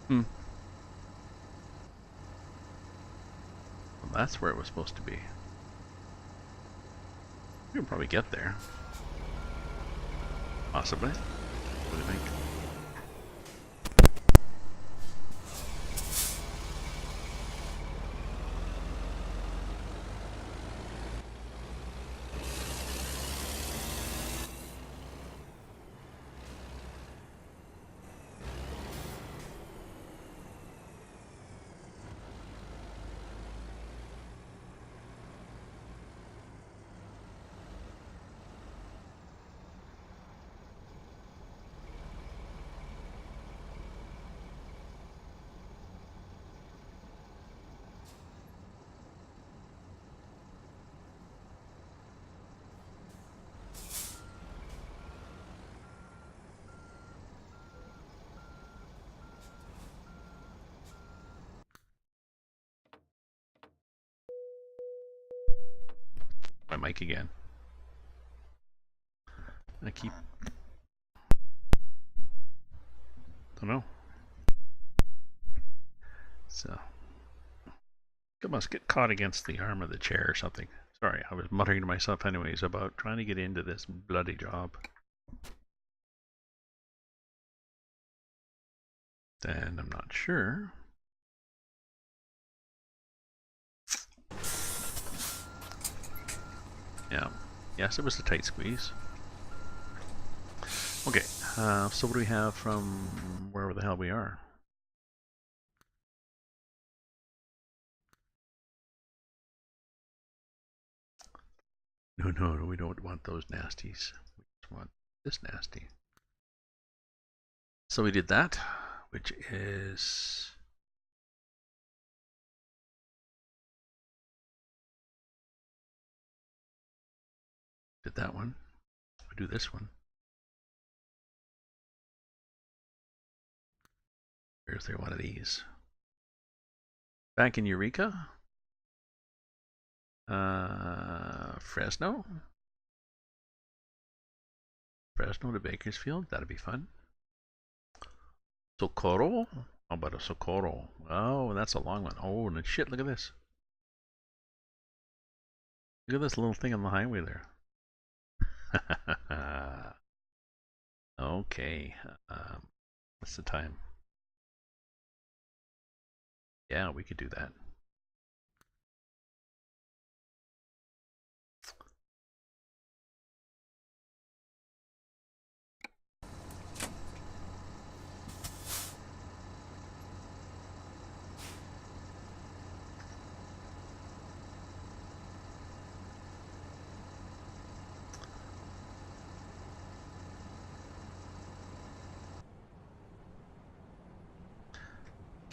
Well, that's where it was supposed to be. We can probably get there. Possibly. What do you think? My mic again. I keep... Don't know. So... It must get caught against the arm of the chair or something. Sorry, I was muttering to myself anyways about trying to get into this bloody job. And I'm not sure. Yeah. Yes, it was a tight squeeze. Okay, so what do we have from wherever the hell we are? No, we don't want those nasties. We just want this nasty. So we did that, which is... Did that one. We do this one. Where's there one of these? Back in Eureka. Fresno. Fresno to Bakersfield. That'd be fun. Socorro. How about a Socorro? Oh, that's a long one. Oh, and shit, look at this. Look at this little thing on the highway there. Okay. What's the time? Yeah, we could do that.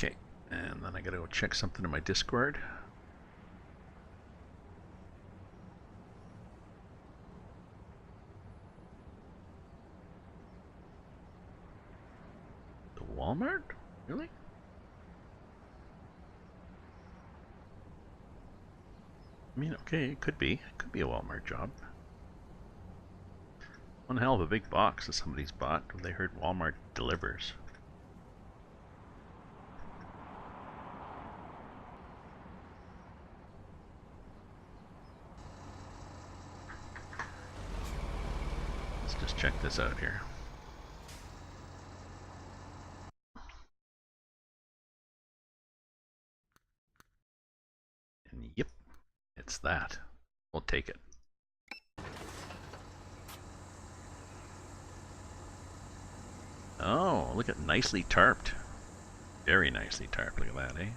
Okay, and then I gotta go check something in my Discord. The Walmart? Really? I mean, okay, it could be. It could be a Walmart job. One hell of a big box that somebody's bought. They heard Walmart delivers. Let's just check this out here. And yep, it's that. We'll take it. Oh, look at nicely tarped. Very nicely tarped. Look at that, eh?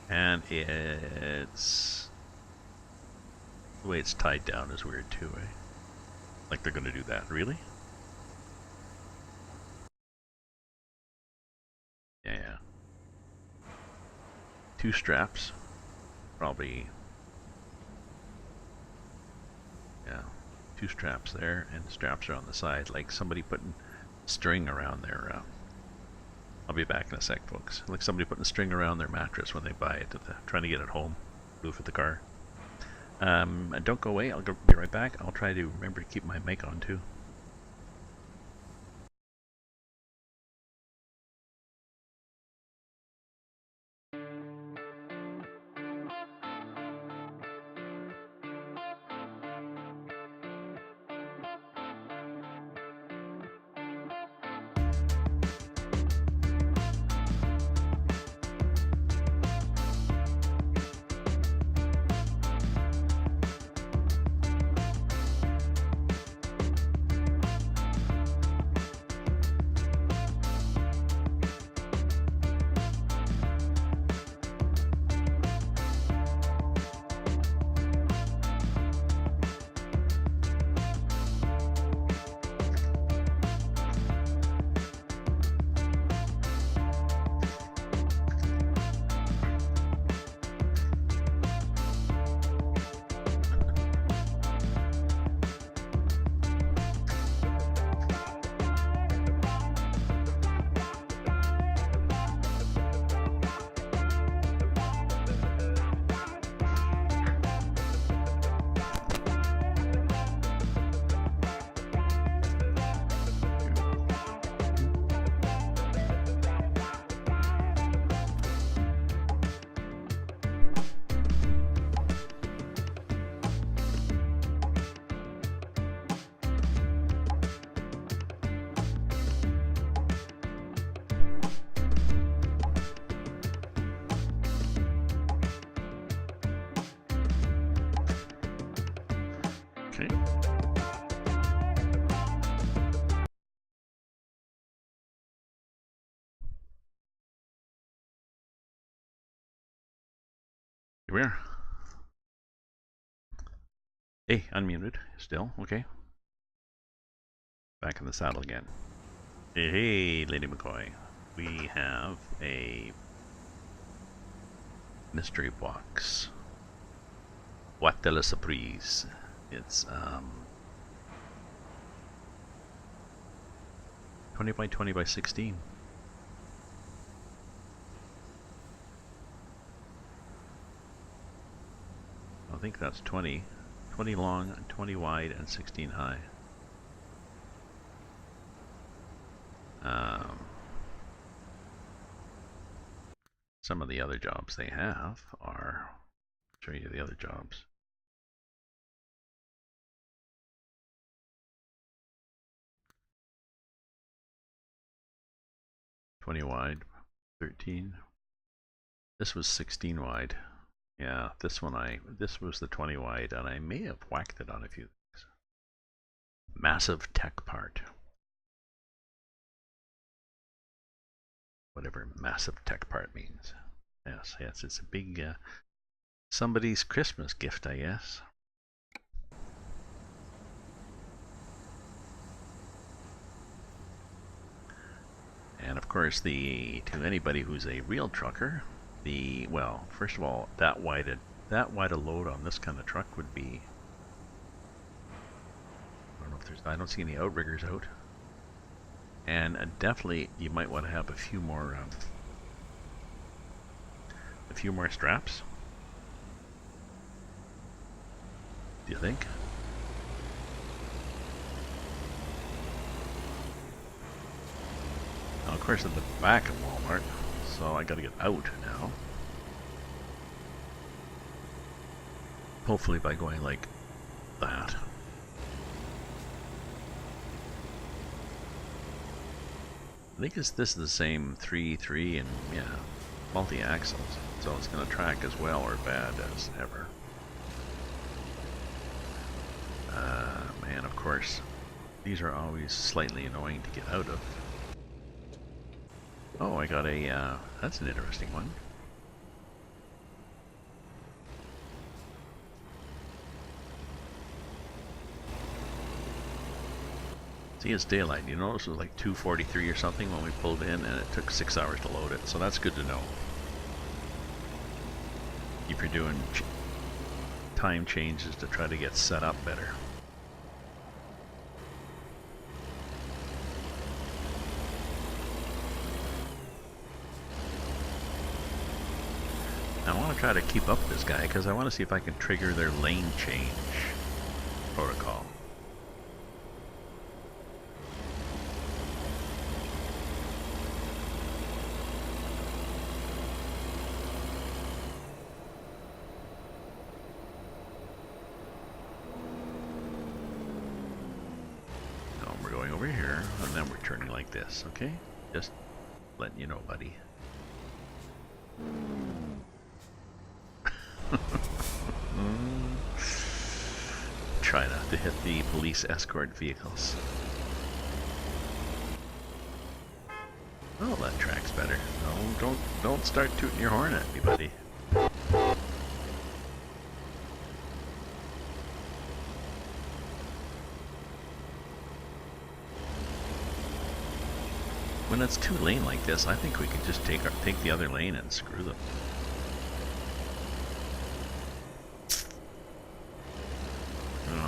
And it's... The way it's tied down is weird too, eh? Like they're gonna do that. Really? Yeah. Two straps. Probably... Yeah. Two straps there, and the straps are on the side, like somebody putting string around their... I'll be back in a sec, folks. Like somebody putting a string around their mattress when they buy it, trying to get it home. Roof of the car. Don't go away. I'll be right back. I'll try to remember to keep my mic on too. Okay. Here we are. Hey, unmuted still. Okay. Back in the saddle again. Hey, hey, Lady McCoy. We have a mystery box. What de la surprise. It's 20 by 20 by 16. I think that's 20. 20 long, 20 wide, and 16 high. Some of the other jobs they have are, I'll show you the other jobs. "20 wide, 13. This was 16 wide. Yeah, this was the 20 wide, and I may have whacked it on a few things. Massive tech part. Whatever massive tech part means. Yes, it's a big somebody's Christmas gift, I guess. And of course, to anybody who's a real trucker, well, first of all, that wide a load on this kind of truck would be. I don't know if I don't see any outriggers out. And definitely, you might want to have a few more straps. Do you think? Now, of course, at the back of Walmart, so I gotta get out now. Hopefully by going like that. I think this is the same 3.3 and yeah, multi-axles, so it's going to track as well or bad as ever. And of course, these are always slightly annoying to get out of. Oh, I got a, that's an interesting one. See, it's daylight. You notice it was like 2:43 or something when we pulled in, and it took 6 hours to load it, so that's good to know. If you're doing time changes to try to get set up better. I want to try to keep up with this guy because I want to see if I can trigger their lane change protocol. No, we're going over here and then we're turning like this, okay? Just letting you know, buddy. Try not to hit the police escort vehicles. Oh, that track's better. No, don't start tooting your horn at me, buddy. When it's two lane like this, I think we could just take the other lane and screw them.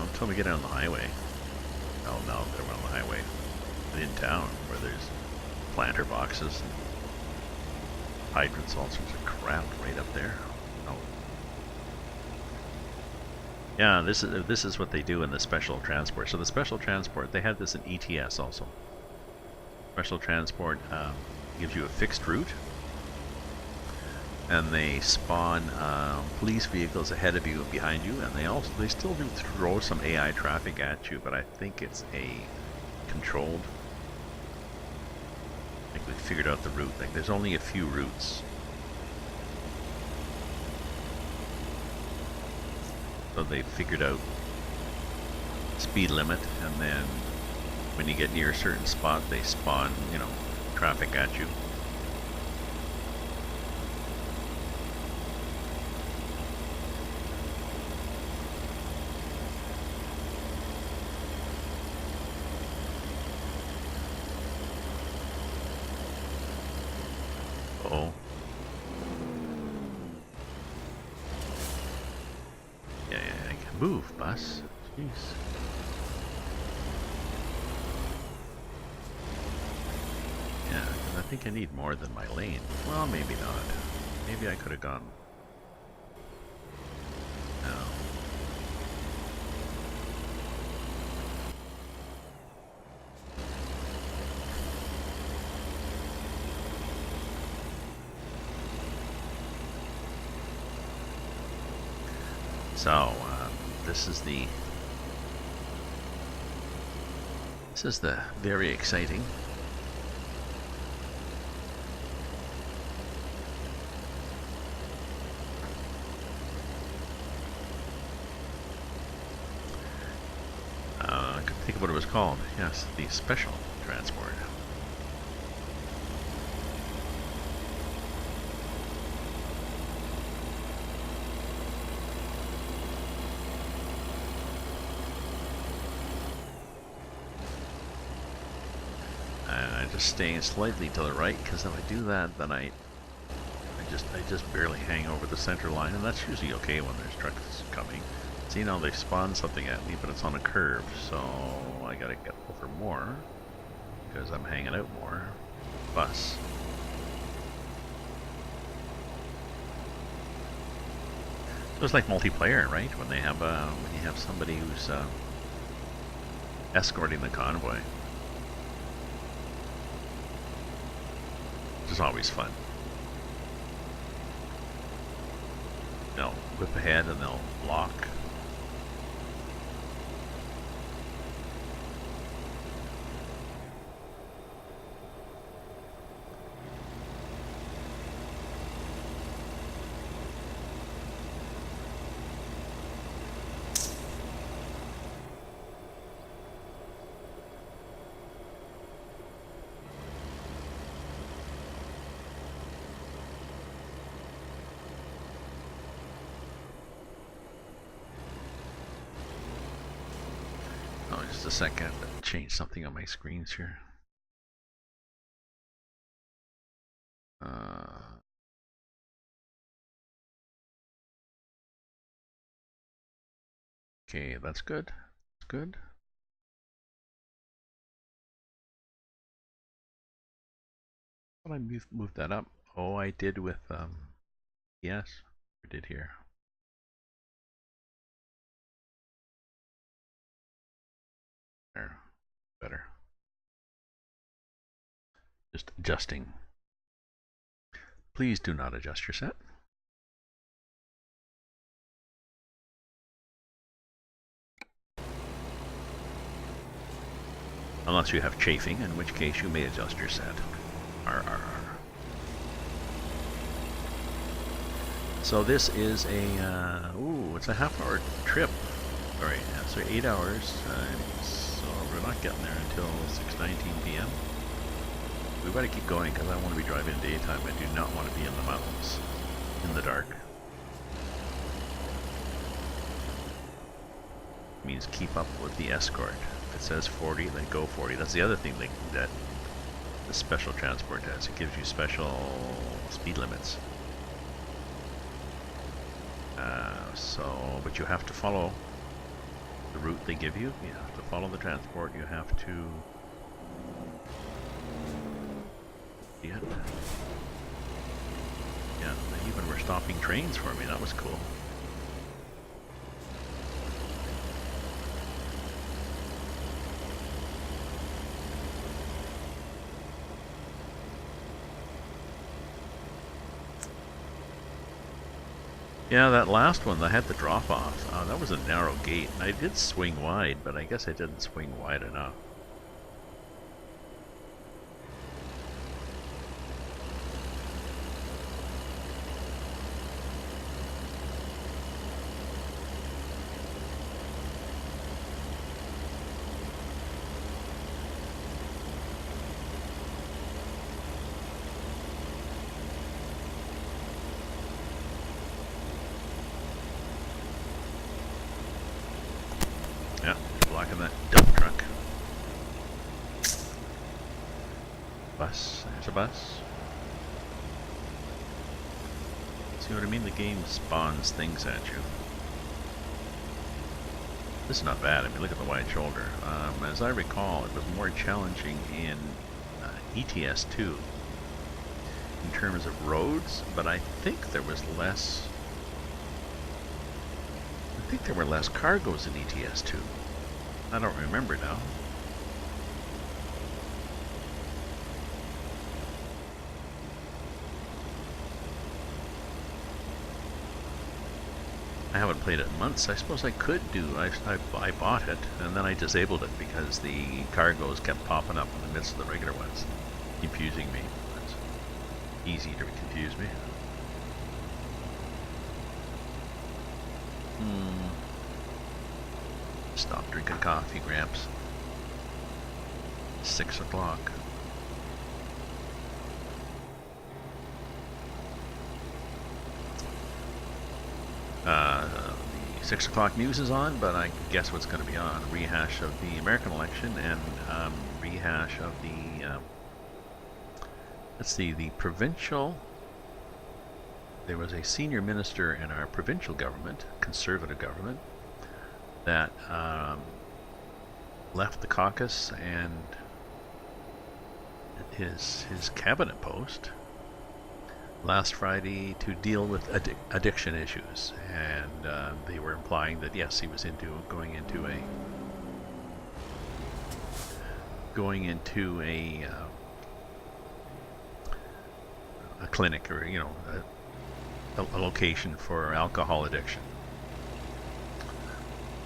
Until we get out on the highway. Oh no, they're on the highway. But in town, where there's planter boxes and hydrants, all sorts of crap right up there. Oh. Yeah, this is what they do in the special transport. So the special transport, they had this in ETS also. Special transport gives you a fixed route, and they spawn police vehicles ahead of you and behind you, and they still do throw some AI traffic at you, but I think it's a controlled. I think we figured out the route. Like there's only a few routes, so they figured out speed limit, and then when you get near a certain spot, they spawn, you know, traffic at you. Oh. Yeah, I can move, bus. Jeez. Yeah, I think I need more than my lane. Well, maybe not. Maybe I could have gone. No. So, this is the very exciting. I couldn't think of what it was called. Yes, the special transport. Just staying slightly to the right, because if I do that, then I just barely hang over the center line, and that's usually okay when there's trucks coming. See, now they've spawned something at me, but it's on a curve, so I gotta get over more because I'm hanging out more. Bus. So it's like multiplayer, right? When they have when you have somebody who's escorting the convoy. Which is always fun. They'll whip ahead and they'll lock. Just a second, change something on my screens here. Okay, that's good. That's good. But I moved that up. Oh, I did with yes, I did here. There, better. Just adjusting. Please do not adjust your set. Unless you have chafing, in which case you may adjust your set. RRR. So this is a, it's a half-hour trip. Sorry, yeah, so 8 hours. So we're not getting there until 6:19 p.m. We better keep going because I want to be driving in daytime. I do not want to be in the mountains in the dark. It means keep up with the escort. If it says 40, then go 40. That's the other thing that the special transport does. It gives you special speed limits. But you have to follow the route they give you. You have to follow the transport. You have to. Yeah, they even were stopping trains for me. That was cool. Yeah, that last one, I had the drop off. That was a narrow gate. I did swing wide, but I guess I didn't swing wide enough. Bus. There's a bus. See what I mean? The game spawns things at you. This is not bad. I mean, look at the wide shoulder. As I recall, it was more challenging in ETS2 in terms of roads, but I think there was less. I think there were less cargoes in ETS2. I don't remember now. I haven't played it in months. I suppose I could do. I bought it and then I disabled it because the cargoes kept popping up in the midst of the regular ones, confusing me. It's easy to confuse me. Stop drinking coffee, Gramps. 6 o'clock. The 6 o'clock news is on, but I guess what's going to be on? Rehash of the American election and rehash of the, let's see, the provincial. There was a senior minister in our provincial government, conservative government, that left the caucus and his cabinet post last Friday to deal with addiction issues, and they were implying that yes, he was going into a clinic, or a location for alcohol addiction.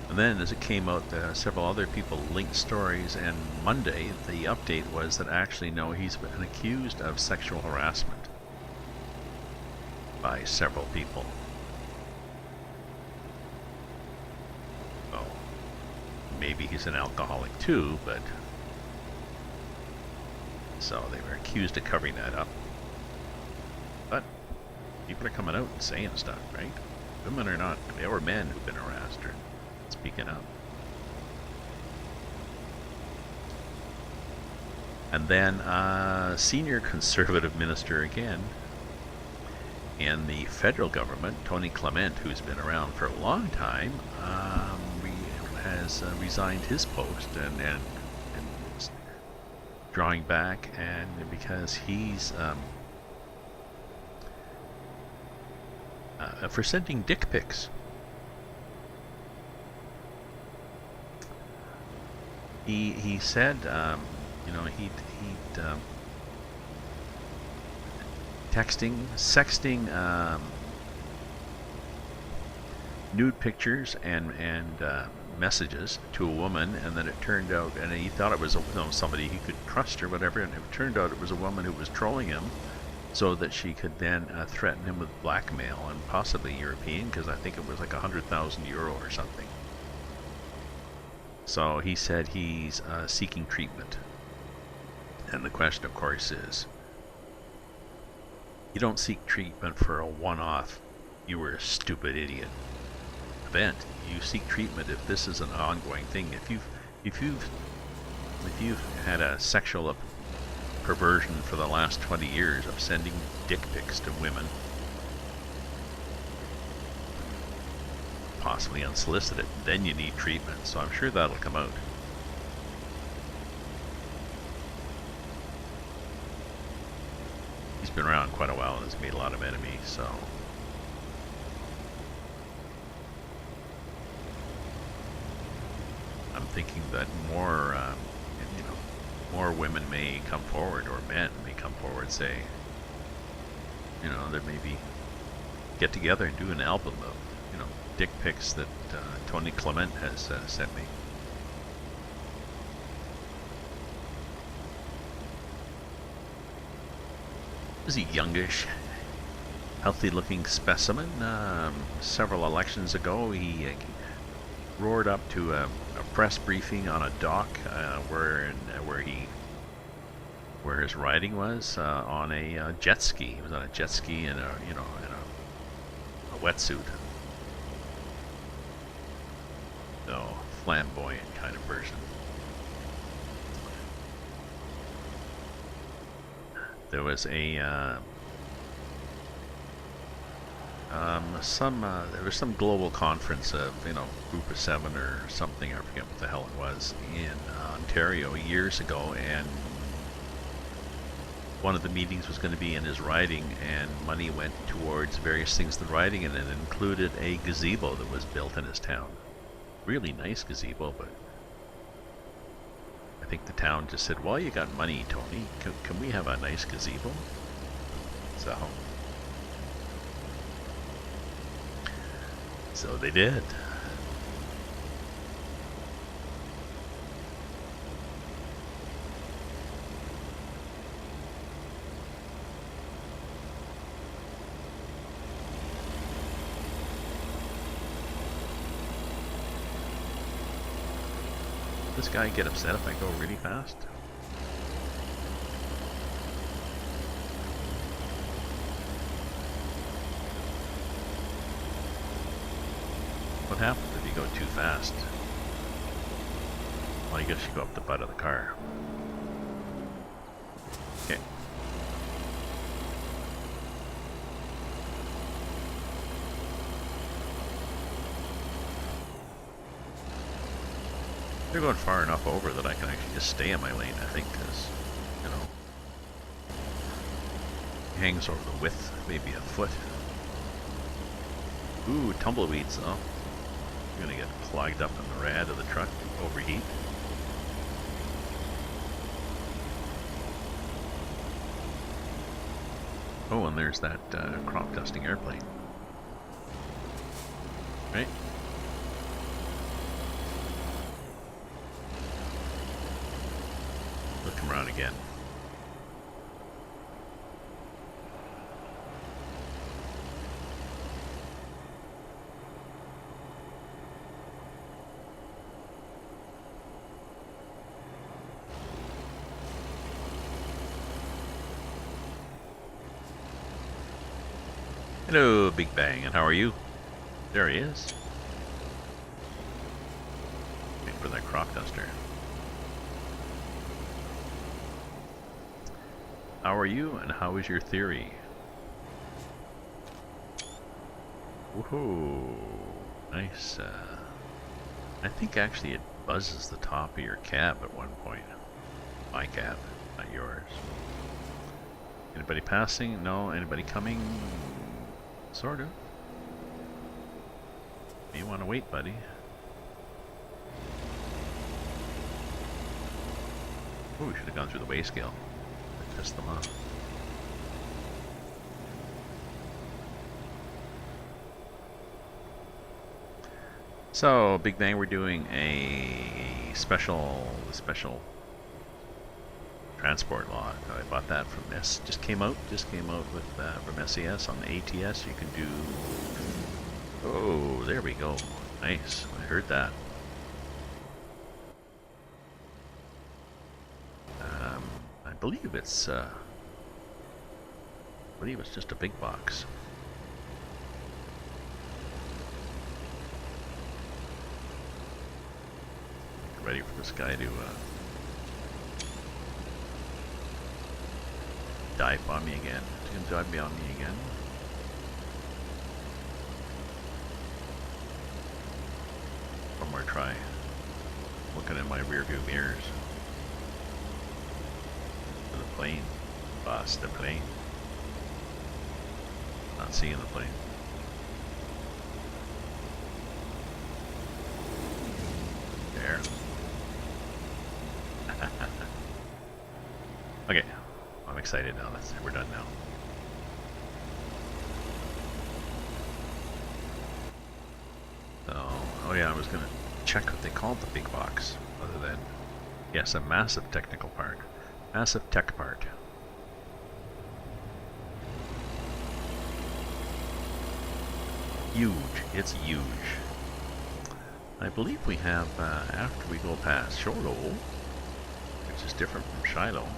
And then as it came out, several other people linked stories, and Monday the update was that actually no, he's been accused of sexual harassment by several people. Well, maybe he's an alcoholic too, but so they were accused of covering that up. But people are coming out and saying stuff, right? Women are not. There were men who've been harassed or speaking up. And then senior conservative minister again in the federal government, Tony Clement, who's been around for a long time, has resigned his post and is drawing back, and because he's for sending dick pics. He said, he'd sexting nude pictures and messages to a woman, and then it turned out, and he thought it was somebody he could trust or whatever, and it turned out it was a woman who was trolling him, so that she could then threaten him with blackmail, and possibly European, because I think it was like 100,000 euro or something. So he said he's seeking treatment. And the question, of course, is, you don't seek treatment for a one-off, you were a stupid idiot event. You seek treatment if this is an ongoing thing. If you've had a sexual perversion for the last 20 years of sending dick pics to women, possibly unsolicited, then you need treatment. So I'm sure that'll come out. He's been around quite a while and has made a lot of enemies, so I'm thinking that more women may come forward, or men may come forward, say, there may be get together and do an album of dick pics that Tony Clement has sent me. He's a youngish, healthy-looking specimen. Several elections ago, he roared up to a press briefing on a dock where his riding was on a jet ski. He was on a jet ski in a wetsuit. So, flamboyant kind of person. there was a there was some global conference of, group of 7 or something, I forget what the hell it was, in Ontario years ago, and one of the meetings was going to be in his riding, and money went towards various things in the riding, and it included a gazebo that was built in his town. Really nice gazebo, but I think the town just said, well, you got money, Tony, can we have a nice gazebo? So they did. This guy get upset if I go really fast? What happens if you go too fast? Well, I guess you go up the butt of the car. Okay. They're going far enough over that I can actually just stay in my lane, I think, because, hangs over the width, maybe a foot. Ooh, tumbleweeds, though. You're gonna get clogged up in the rad of the truck, overheat. Oh, and there's that crop dusting airplane. Right? Look him around again. Hello, Big Bang, and how are you? There he is. Wait for that crop duster. How are you, and how is your theory? Woohoo! Nice. I think actually it buzzes the top of your cab at one point. My cab, not yours. Anybody passing? No. Anybody coming? Sort of. You want to wait, buddy. Oh, we should have gone through the weigh scale. Test them up. So, Big Bang, we're doing a special transport law. I bought that from S. Just came out with from SES on the ATS. You can do. Oh, there we go. Nice. I heard that. I believe it's just a big box. Ready for this guy to dive on me again. He's gonna dive on me again. One more try. Looking in my rear view mirrors. For the plane. Boss, the plane. Not seeing the plane. There. Okay. I'm excited now. We're done now. Oh yeah, I was gonna check what they called the big box, other than, yes, a massive technical part. Massive tech part. Huge. It's huge. I believe we have, after we go past Shiloh, which is different from Shiloh,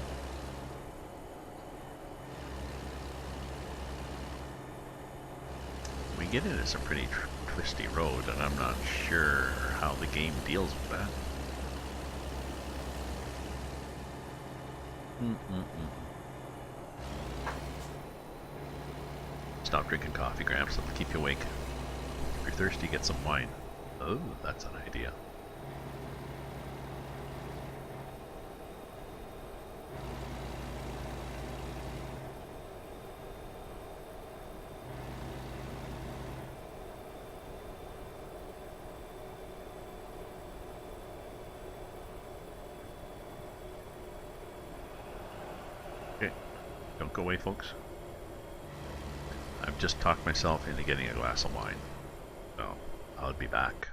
we get into some pretty twisty road, and I'm not sure how the game deals with that. Stop drinking coffee, Gramps. It'll keep you awake. If you're thirsty, get some wine. Oh, that's an idea. Okay, don't go away, folks. I've just talked myself into getting a glass of wine. So, I'll be back.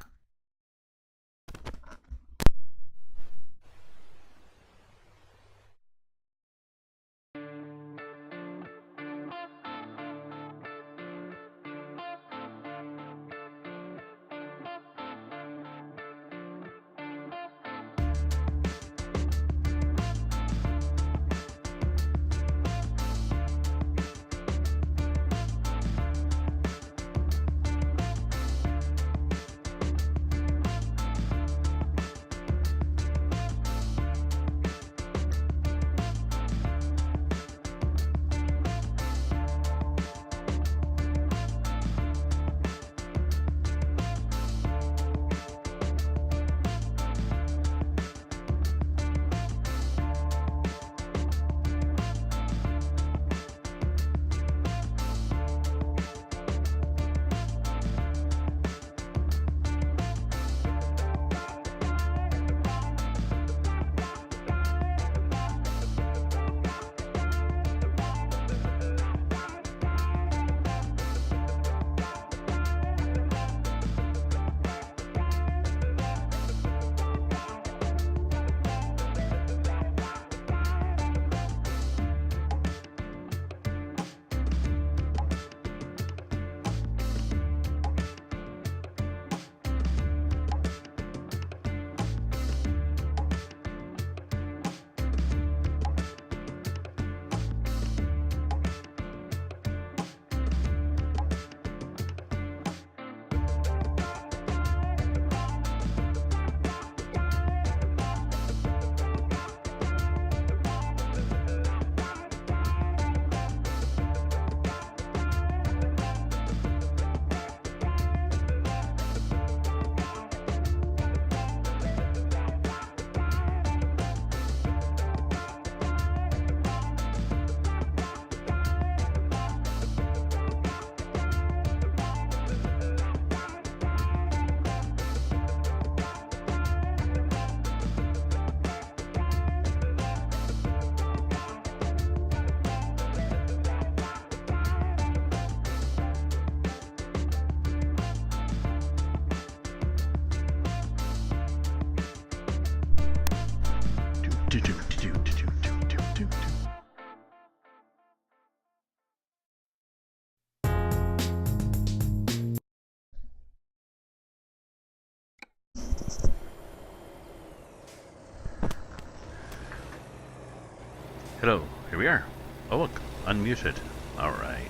Hello, here we are. Oh look, unmuted. Alright.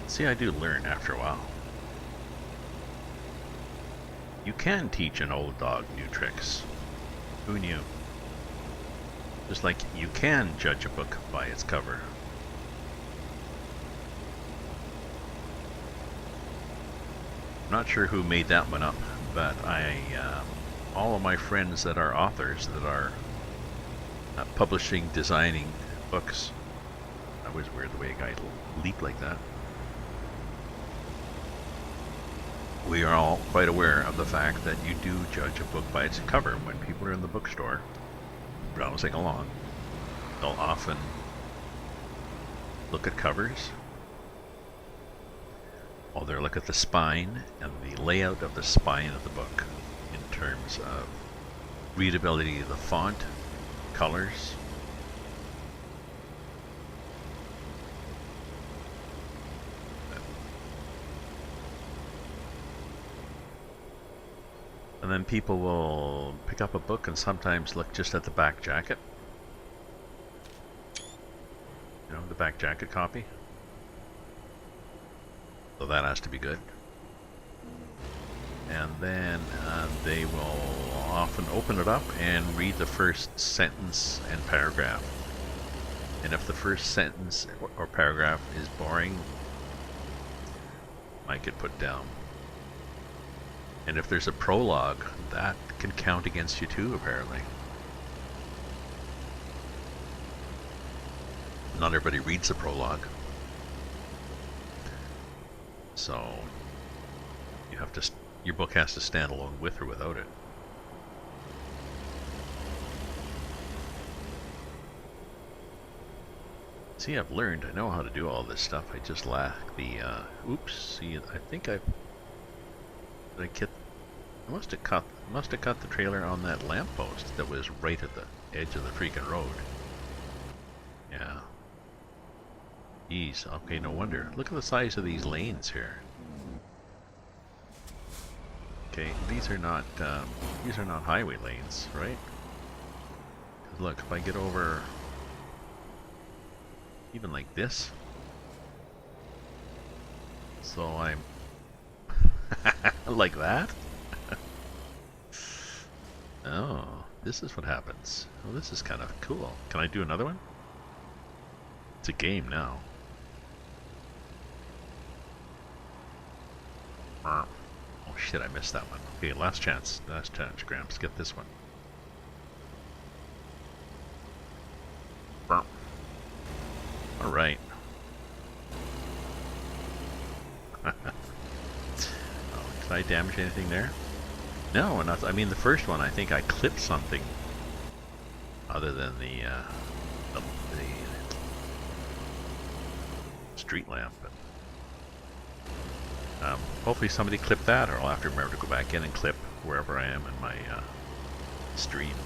See, I do learn after a while. You can teach an old dog new tricks. Who knew? Just like you can judge a book by its cover. I'm not sure who made that one up, but all of my friends that are authors that are publishing, designing books. That was weird the way a guy leaped like that. We are all quite aware of the fact that you do judge a book by its cover. When people are in the bookstore browsing along, they'll often look at covers, or they'll look at the spine and the layout of the spine of the book in terms of readability of the font, colors. And then people will pick up a book and sometimes look just at the back jacket. You know, the back jacket copy. So that has to be good. And then they will often open it up and read the first sentence and paragraph. And if the first sentence or paragraph is boring, I could put down. And if there's a prologue, that can count against you too, apparently. Not everybody reads the prologue. So you have to, your book has to stand alone with or without it. See, I've learned, I know how to do all this stuff, I just lack the, oops, see, I think I must have cut the trailer on that lamppost that was right at the edge of the freaking road. Yeah. Jeez, okay, no wonder. Look at the size of these lanes here. Okay, these are not highway lanes, right? 'Cause look, if I get over even like this, so I'm like that. Oh, this is what happens. Oh, this is kind of cool. Can I do another one? It's a game now. Oh shit, I missed that one. Okay, last chance, Gramps, get this one. Alright. Oh, did I damage anything there? No, not, I mean the first one I think I clipped something other than the street lamp. But, hopefully somebody clipped that, or I'll have to remember to go back in and clip wherever I am in my stream.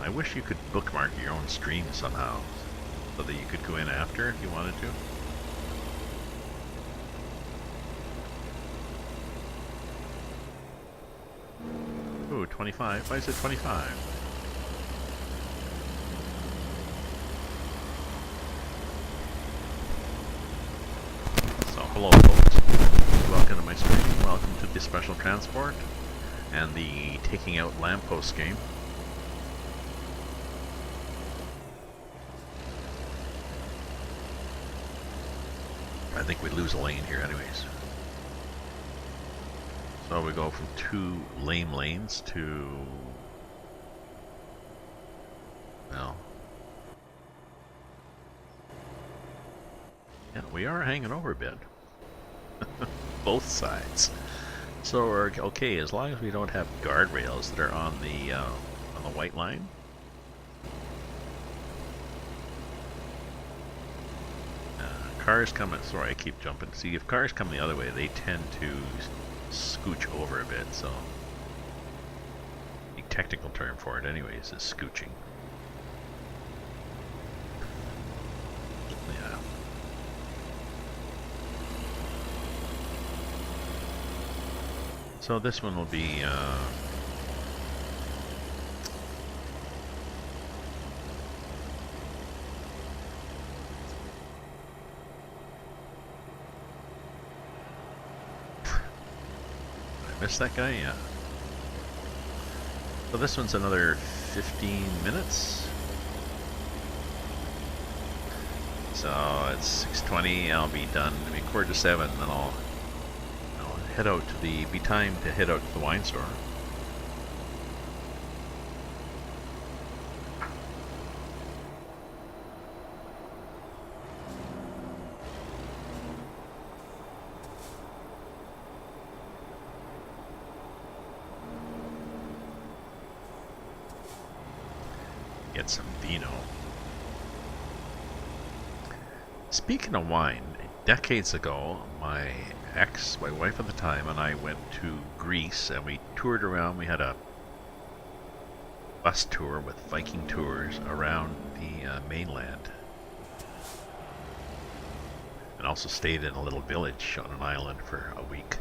I wish you could bookmark your own stream somehow, so that you could go in after if you wanted to. Ooh, 25. Why is it 25? So, hello folks. Welcome to my stream. Welcome to the Special Transport and the Taking Out Lamppost game. I think we lose a lane here anyways. So we go from 2 lame lanes to, well, yeah, we are hanging over a bit. Both sides. So we're okay as long as we don't have guardrails that are on the white line. Cars coming, sorry I keep jumping. See, if cars come the other way, they tend to scooch over a bit, so the technical term for it anyways is scooching. Yeah. So this one will be missed that guy? Yeah. So this one's another 15 minutes. So it's 6:20. I'll be done. It'll be 6:45, and then I'll head out to the. Be time to head out to the wine store. Get some vino. Speaking of wine, decades ago, my wife at the time, and I went to Greece and we toured around. We had a bus tour with Viking tours around the mainland, and also stayed in a little village on an island for a week.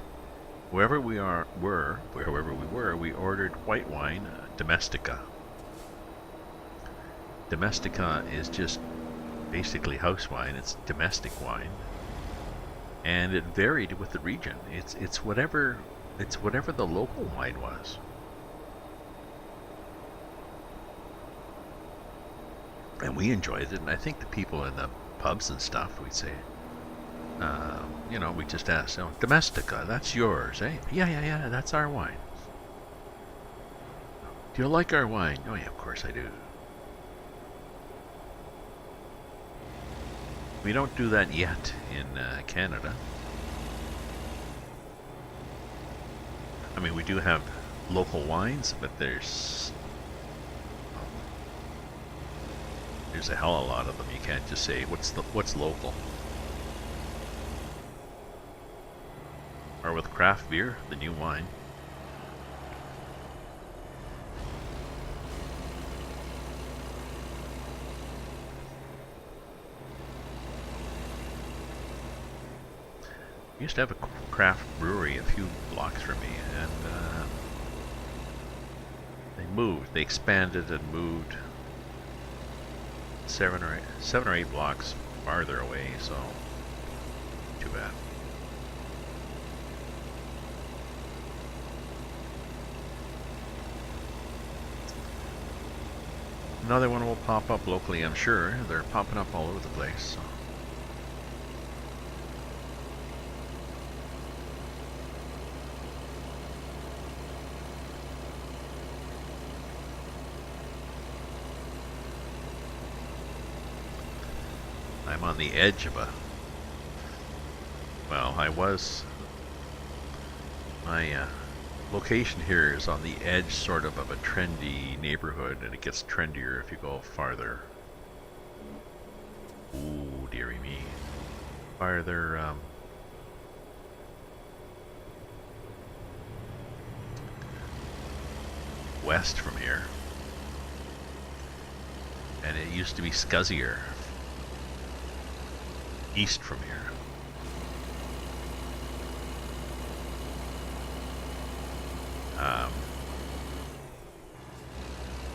Wherever we were, we ordered white wine, Domestica. Domestica is just basically house wine. It's domestic wine, and it varied with the region. It's whatever the local wine was. And we enjoyed it, and I think the people in the pubs and stuff, we'd say, we just asked, Domestica, that's yours, eh? Yeah, that's our wine. Do you like our wine? Oh yeah, of course I do. We don't do that yet in Canada. I mean, we do have local wines, but there's a hell of a lot of them. You can't just say what's local. Or with craft beer, the new wine. We used to have a craft brewery a few blocks from me, and they moved. They expanded and moved 7 or 8 blocks farther away, so too bad. Another one will pop up locally, I'm sure. They're popping up all over the place. So. I'm on the edge of my location here is on the edge sort of a trendy neighborhood, and it gets trendier if you go farther. Ooh, dearie me. Farther, west from here. And it used to be scuzzier east from here.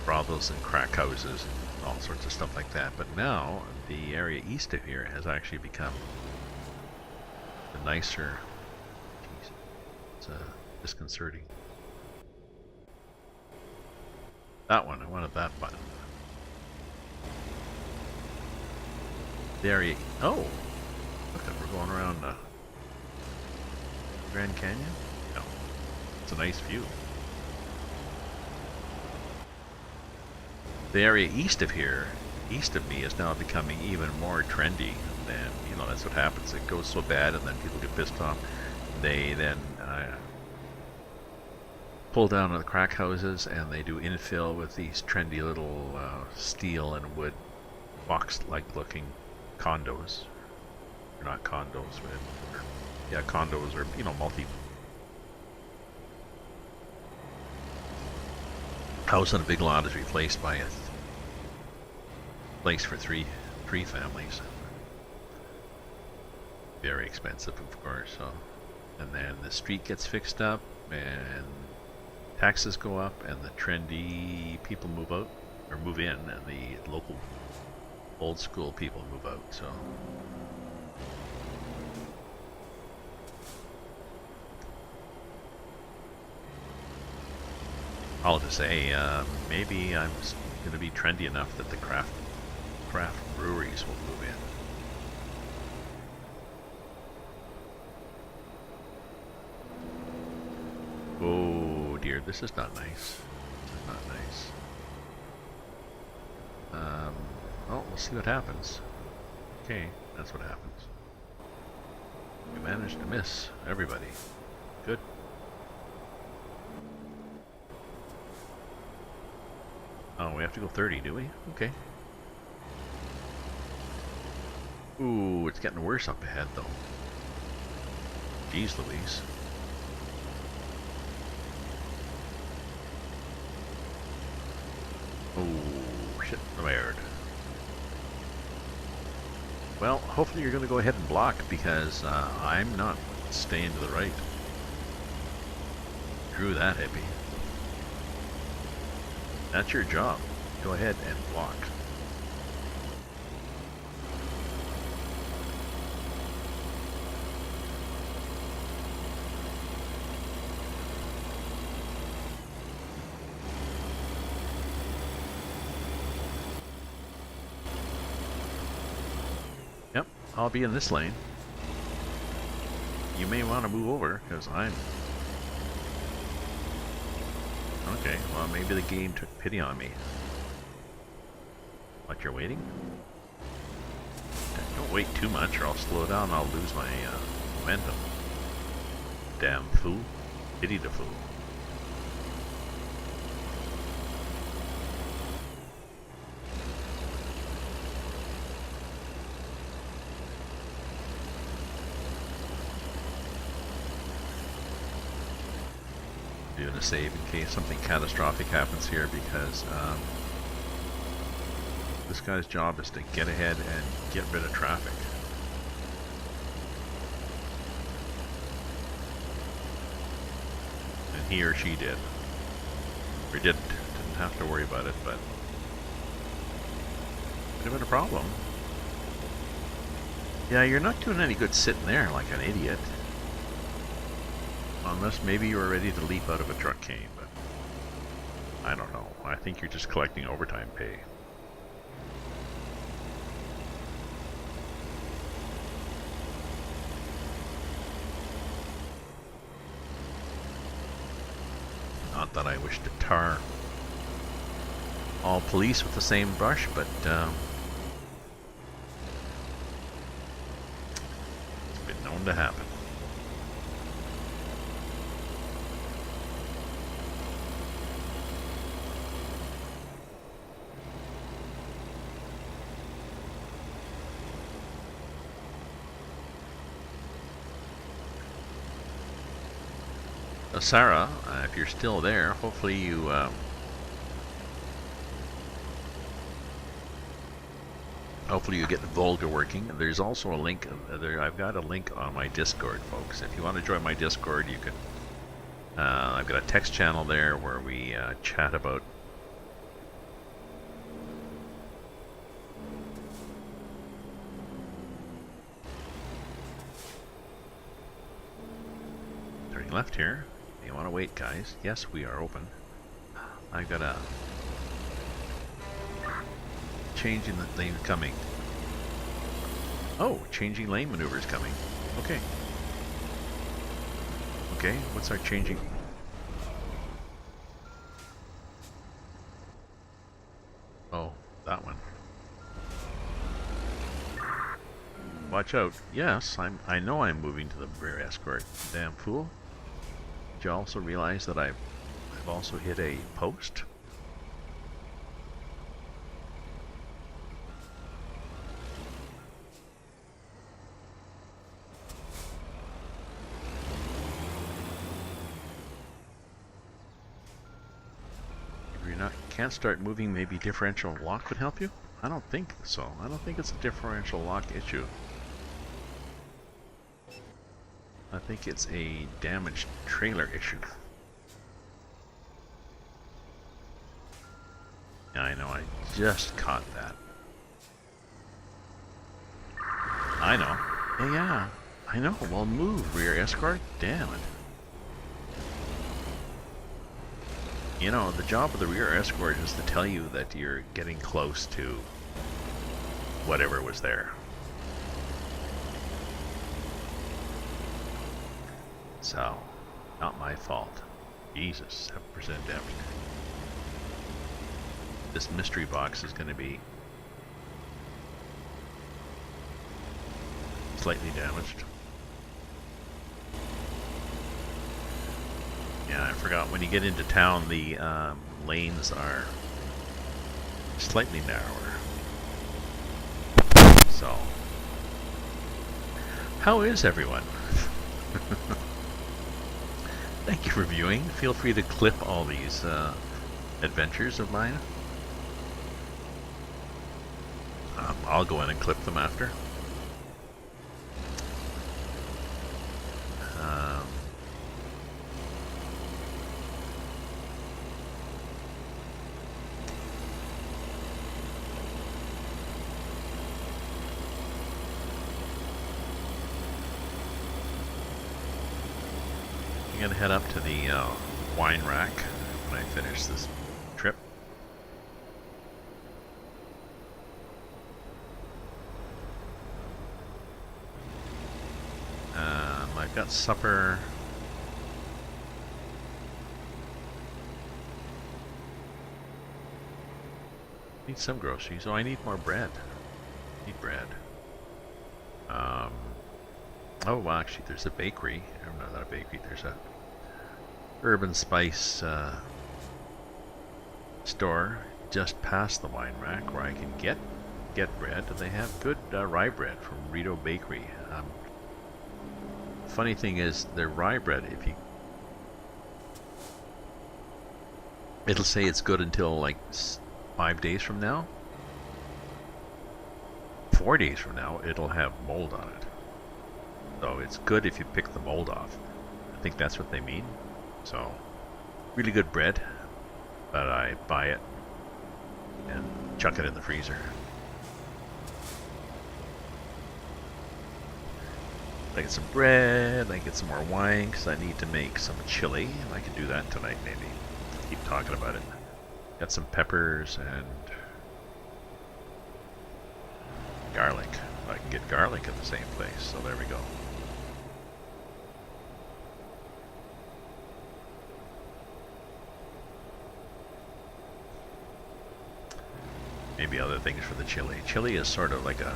Brothels and crack houses and all sorts of stuff like that. But now the area east of here has actually become the nicer. Jeez, it's disconcerting. That one, I wanted that button. The area. Oh, look, we're going around Grand Canyon. No, it's a nice view. The area east of here, east of me, is now becoming even more trendy. And that's what happens. It goes so bad, and then people get pissed off. They then pull down the crack houses, and they do infill with these trendy little steel and wood box-like looking condos. They're not condos, but yeah, condos are multi. House on a big lot is replaced by a place for three families. Very expensive, of course. So, and then the street gets fixed up, and taxes go up, and the trendy people move out or move in, and the local old school people move out. So. All to say, maybe I'm going to be trendy enough that the craft breweries will move in. Oh dear, this is not nice. This is not nice. Oh, we'll see what happens. Okay, that's what happens. We managed to miss everybody. Good. Oh, we have to go 30, do we? Okay. Ooh, it's getting worse up ahead, though. Jeez Louise. Oh, shit, weird. Well, hopefully you're going to go ahead and block, because I'm not staying to the right. Drew that hippie. That's your job. Go ahead and block. I'll be in this lane. You may want to move over, because I'm... Okay, well maybe the game took pity on me. What, you're waiting? Don't wait too much or I'll slow down and I'll lose my momentum. Damn fool. Pity the fool. Doing a save in case something catastrophic happens here, because this guy's job is to get ahead and get rid of traffic. And he or she did. Or didn't. Didn't have to worry about it, but bit of a problem. Yeah, you're not doing any good sitting there like an idiot. Unless maybe you were ready to leap out of a truck cane, but I don't know. I think you're just collecting overtime pay. Not that I wish to tar all police with the same brush, but it's been known to happen. Sarah, if you're still there, hopefully you get Volga working. There's also a link there. I've got a link on my Discord, folks. If you want to join my Discord, you can. I've got a text channel there where we chat about turning left here. You want to wait, guys? Yes, we are open. I've got a changing the lane coming. Oh, changing lane maneuvers coming. Okay. Okay, what's our changing? Oh, that one. Watch out. Yes, I know I'm moving to the rear escort. Damn fool. Did you also realize that I've also hit a post? If you're not can't start moving, maybe differential lock would help you? I don't think so. I don't think it's a differential lock issue. I think it's a damaged trailer issue. Yeah, I know, I just caught that. I know. Yeah, I know. Well, move, rear escort. Damn it. You know, the job of the rear escort is to tell you that you're getting close to whatever was there. So, not my fault. Jesus, 7% damage. This mystery box is going to be slightly damaged. Yeah, I forgot, when you get into town, the lanes are slightly narrower. So, how is everyone? Thank you for viewing. Feel free to clip all these adventures of mine. I'll go in and clip them after. I'm gonna head up to the wine rack when I finish this trip. got supper. Need some groceries. Oh, I need more bread. Need bread. Oh, well, actually, there's a bakery. Or no, not a bakery. There's a urban spice store just past the wine rack where I can get bread. They have good rye bread from Rito Bakery. Funny thing is, their rye bread, it'll say it's good until like 5 days from now. 4 days from now, it'll have mold on it. So it's good if you pick the mold off. I think that's what they mean. So, really good bread, but I buy it and chuck it in the freezer. I get some bread, I get some more wine because I need to make some chili, and I can do that tonight maybe. Keep talking about it. Got some peppers and garlic. I can get garlic in the same place, so there we go. Maybe other things for the chili. Chili is sort of like a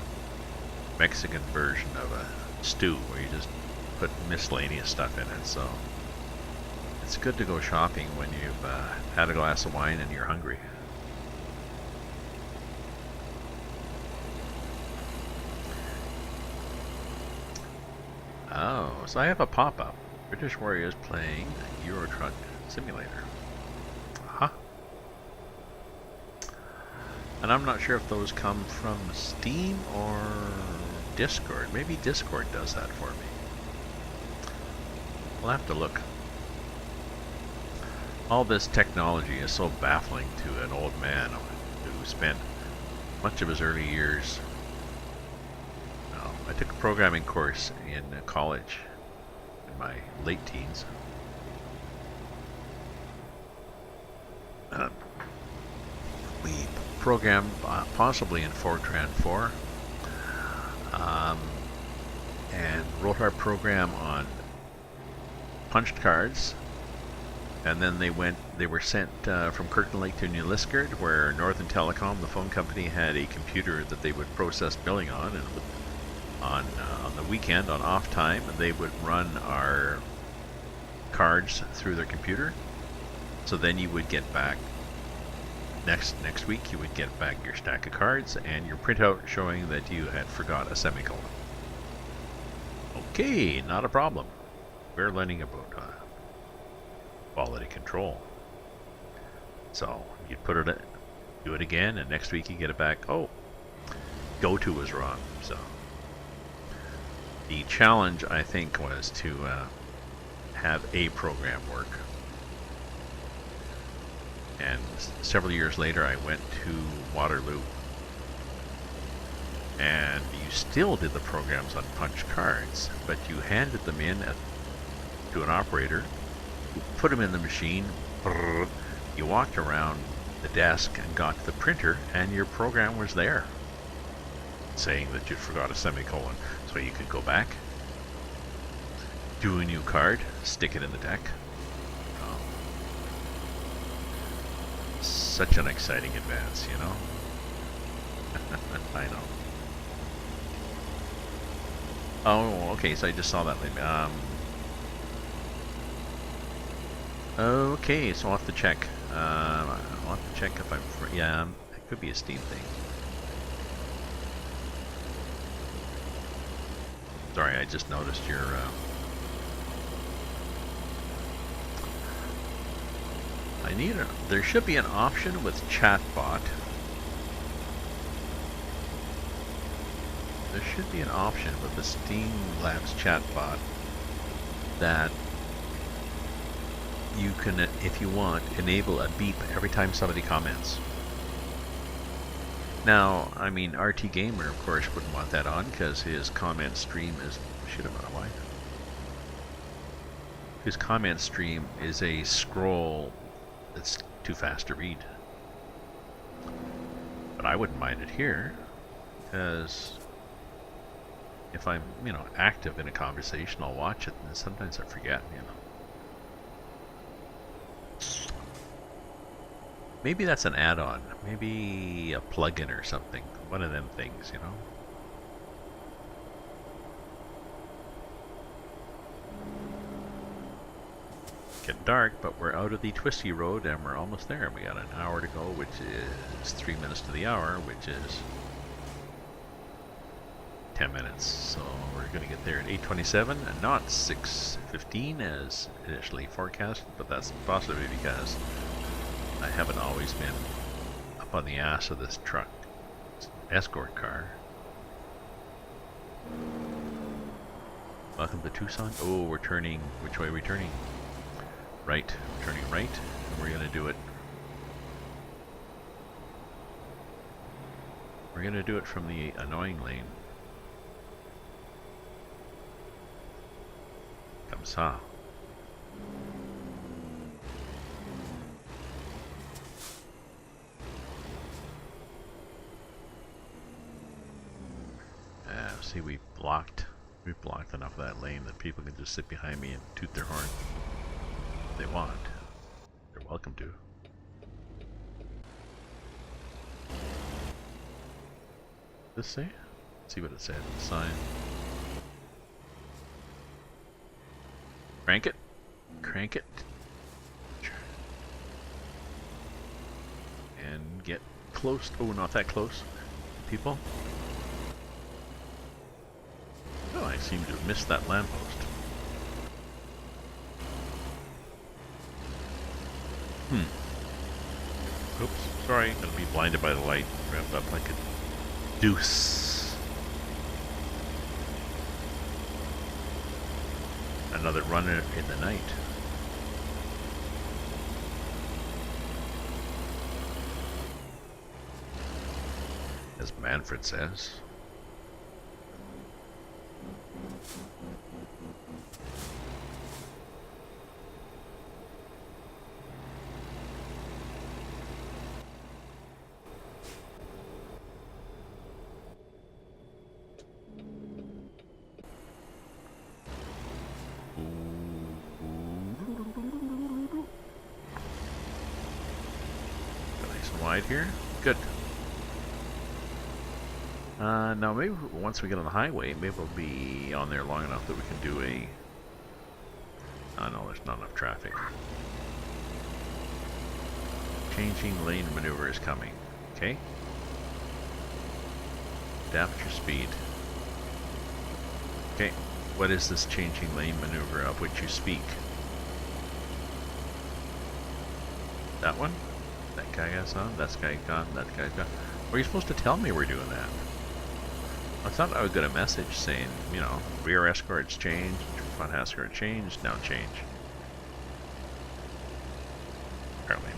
Mexican version of a stew where you just put miscellaneous stuff in it, so it's good to go shopping when you've had a glass of wine and you're hungry. Oh, so I have a pop-up. British Warriors playing Euro Truck Simulator. Huh. And I'm not sure if those come from Steam or Discord. Maybe Discord does that for me. We'll have to look. All this technology is so baffling to an old man who spent much of his early years. I took a programming course in college in my late teens. We programmed possibly in Fortran 4 and wrote our program on punched cards, and then they were sent from Kirkland Lake to New Liskeard, where Northern Telecom, the phone company, had a computer that they would process billing on, and on the weekend, on off time, they would run our cards through their computer. So then you would get back next week, you would get back your stack of cards and your printout showing that you had forgot a semicolon. Okay, not a problem. We're learning about quality control. So you'd put it, do it again, and next week you get it back. Oh, go to was wrong. So the challenge, I think, was to have a program work. And several years later, I went to Waterloo, and you still did the programs on punch cards, but you handed them in to an operator, who put them in the machine. You walked around the desk and got to the printer, and your program was there, saying that you forgot a semicolon. So you could go back, do a new card, stick it in the deck. Such an exciting advance, you know? I know. Oh, okay, so I just saw that. Okay, so I'll have to check. I'll have to check if I'm... Yeah, it could be a Steam thing. Sorry, I just noticed your... There should be an option with chatbot. There should be an option with the Steam Labs chatbot that you can, if you want, enable a beep every time somebody comments. Now, I mean, RT Gamer, of course, wouldn't want that on because his comment stream is... Shit, I'm out of line. His comment stream is a scroll that's too fast to read. But I wouldn't mind it here, because if I'm, you know, active in a conversation, I'll watch it, and sometimes I forget, you know. Maybe that's an add-on. Maybe a plug-in or something. One of them things, you know. Getting dark, but we're out of the twisty road and we're almost there. We got an hour to go, which is 3 minutes to the hour, which is 10 minutes. So we're going to get there at 8:27 and not 6:15 as initially forecasted, but that's possibly because I haven't always been up on the ass of this truck. It's an escort car. Welcome to Tucson. Oh, we're turning. Which way are we turning? Right. We're turning right. And we're going to do it. We're going to do it from the annoying lane. Comme ça. See, we blocked enough of that lane that people can just sit behind me and toot their horn if they want. They're welcome to. This say? Let's see what it said in the sign. Crank it. Crank it. And get close. Oh, not that close. People. Oh, I seem to have missed that lamppost. Oops, sorry, I'm gonna be blinded by the light. Wrapped up like a deuce. Another runner in the night. As Manfred says. Nice and wide here. Good. Now maybe once we get on the highway, maybe we'll be on there long enough that we can do a... Oh no, there's not enough traffic. Changing lane maneuver is coming. Okay. Adapt your speed. Okay, what is this changing lane maneuver of which you speak? That one? That guy got on? That guy gone? That guy's gone? Were you supposed to tell me we're doing that? I thought I would get a message saying, you know, rear escorts changed, front escort changed, now change. Apparently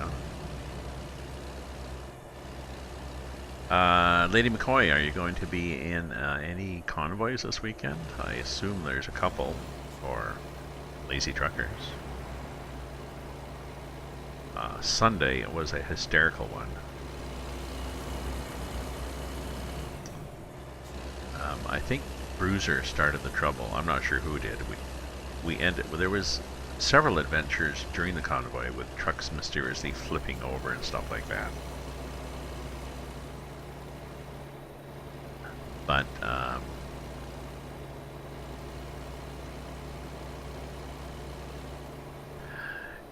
not. Lady McCoy, are you going to be in any convoys this weekend? I assume there's a couple for lazy truckers. Sunday was a hysterical one. I think Bruiser started the trouble. I'm not sure who did. We ended. Well, there was several adventures during the convoy with trucks mysteriously flipping over and stuff like that. But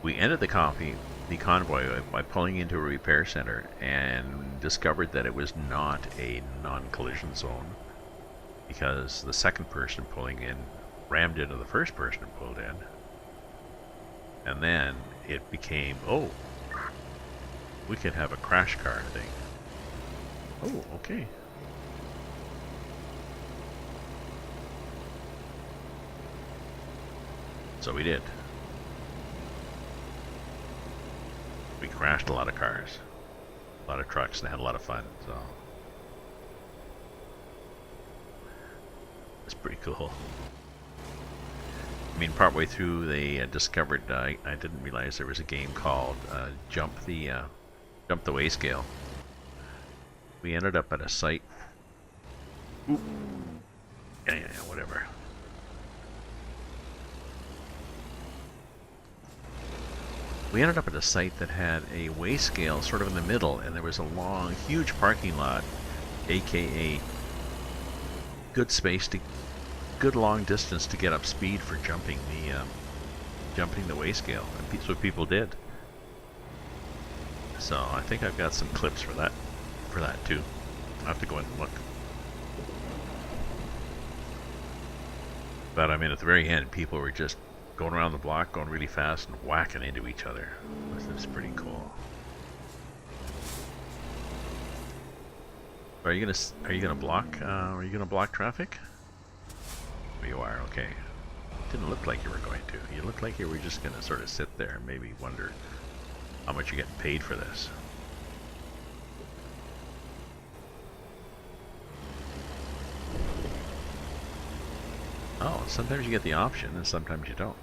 we ended the convoy by pulling into a repair center and discovered that it was not a non-collision zone because the second person pulling in rammed into the first person who pulled in. And then it became, oh, we could have a crash car thing. Oh, okay. So we did. We crashed a lot of cars, a lot of trucks, and had a lot of fun. So it's pretty cool. I mean, partway through, they discovered I didn't realize there was a game called Jump the Weigh Scale. We ended up at a site, Yeah, whatever. We ended up at a site that had a weigh scale sort of in the middle, and there was a long, huge parking lot, aka good space to, good long distance to get up speed for jumping the weigh scale, and that's what people did. So I think I've got some clips for that too. I'll have to go in and look. But I mean, at the very end, people were just going around the block, going really fast, and whacking into each other. This is pretty cool. Are you gonna block traffic? Oh, you are, okay. Didn't look like you were going to. You looked like you were just gonna sort of sit there and maybe wonder how much you're getting paid for this. Oh, sometimes you get the option and sometimes you don't.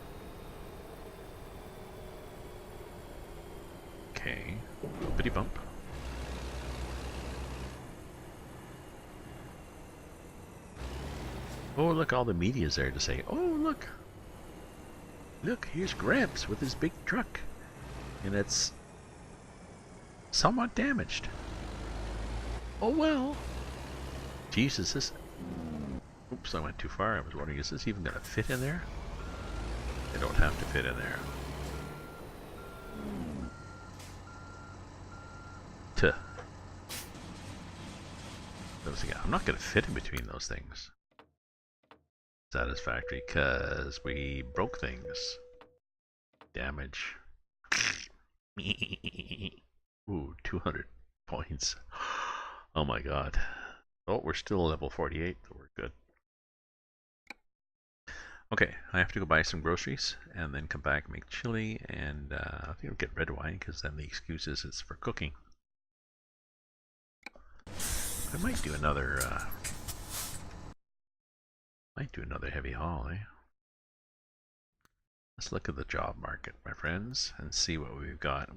Okay, bumpity bump. Oh, look, all the media's there to say, oh, look. Look, here's Gramps with his big truck. And it's somewhat damaged. Oh, well. Jesus, this... Oops, I went too far. I was wondering, is this even going to fit in there? They don't have to fit in there. Tuh. I'm not going to fit in between those things. Satisfactory, because we broke things. Damage. Ooh, 200 points. Oh my god. Oh, we're still level 48, so we're good. Okay, I have to go buy some groceries and then come back and make chili, and I think I'll get red wine because then the excuse is it's for cooking. I might do another heavy haul, eh? Let's look at the job market, my friends, and see what we've got.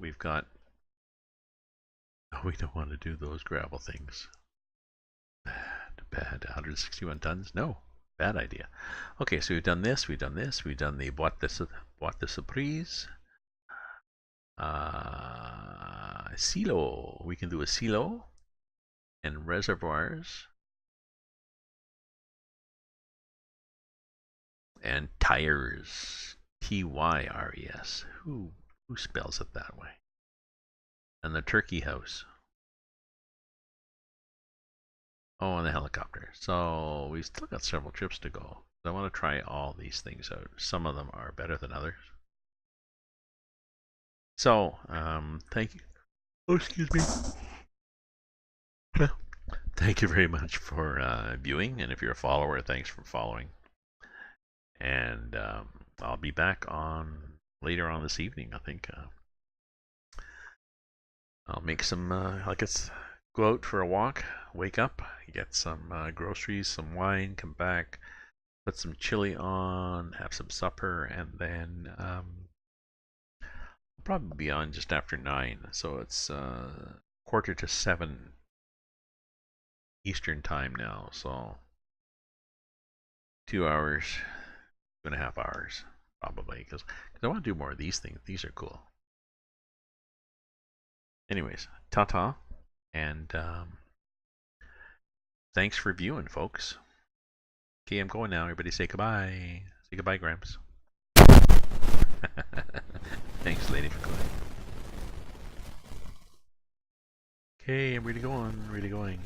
Oh, we don't want to do those gravel things. Bad. 161 tons? No. Bad idea. Okay, so we've done this, we've done the boîte de surprise. Silo. We can do a silo. And reservoirs. And tires. T-Y-R-E-S. Who spells it that way? And the turkey house. Oh, and the helicopter. So we've still got several trips to go. I want to try all these things out. Some of them are better than others. So, thank you. Oh, excuse me. Thank you very much for viewing, and if you're a follower, thanks for following. And I'll be back on later on this evening. I think I'll make some. I'll go out for a walk, wake up, get some groceries, some wine, come back, put some chili on, have some supper, and then I'll probably be on just after 9. So it's 6:45 Eastern time now. So 2 hours, 2.5 hours probably, because I want to do more of these things. These are cool. Anyways, ta-ta, and thanks for viewing, folks. Okay, I'm going now. Everybody say goodbye. Say goodbye, Gramps. Thanks, lady, for going. Okay, I'm really going.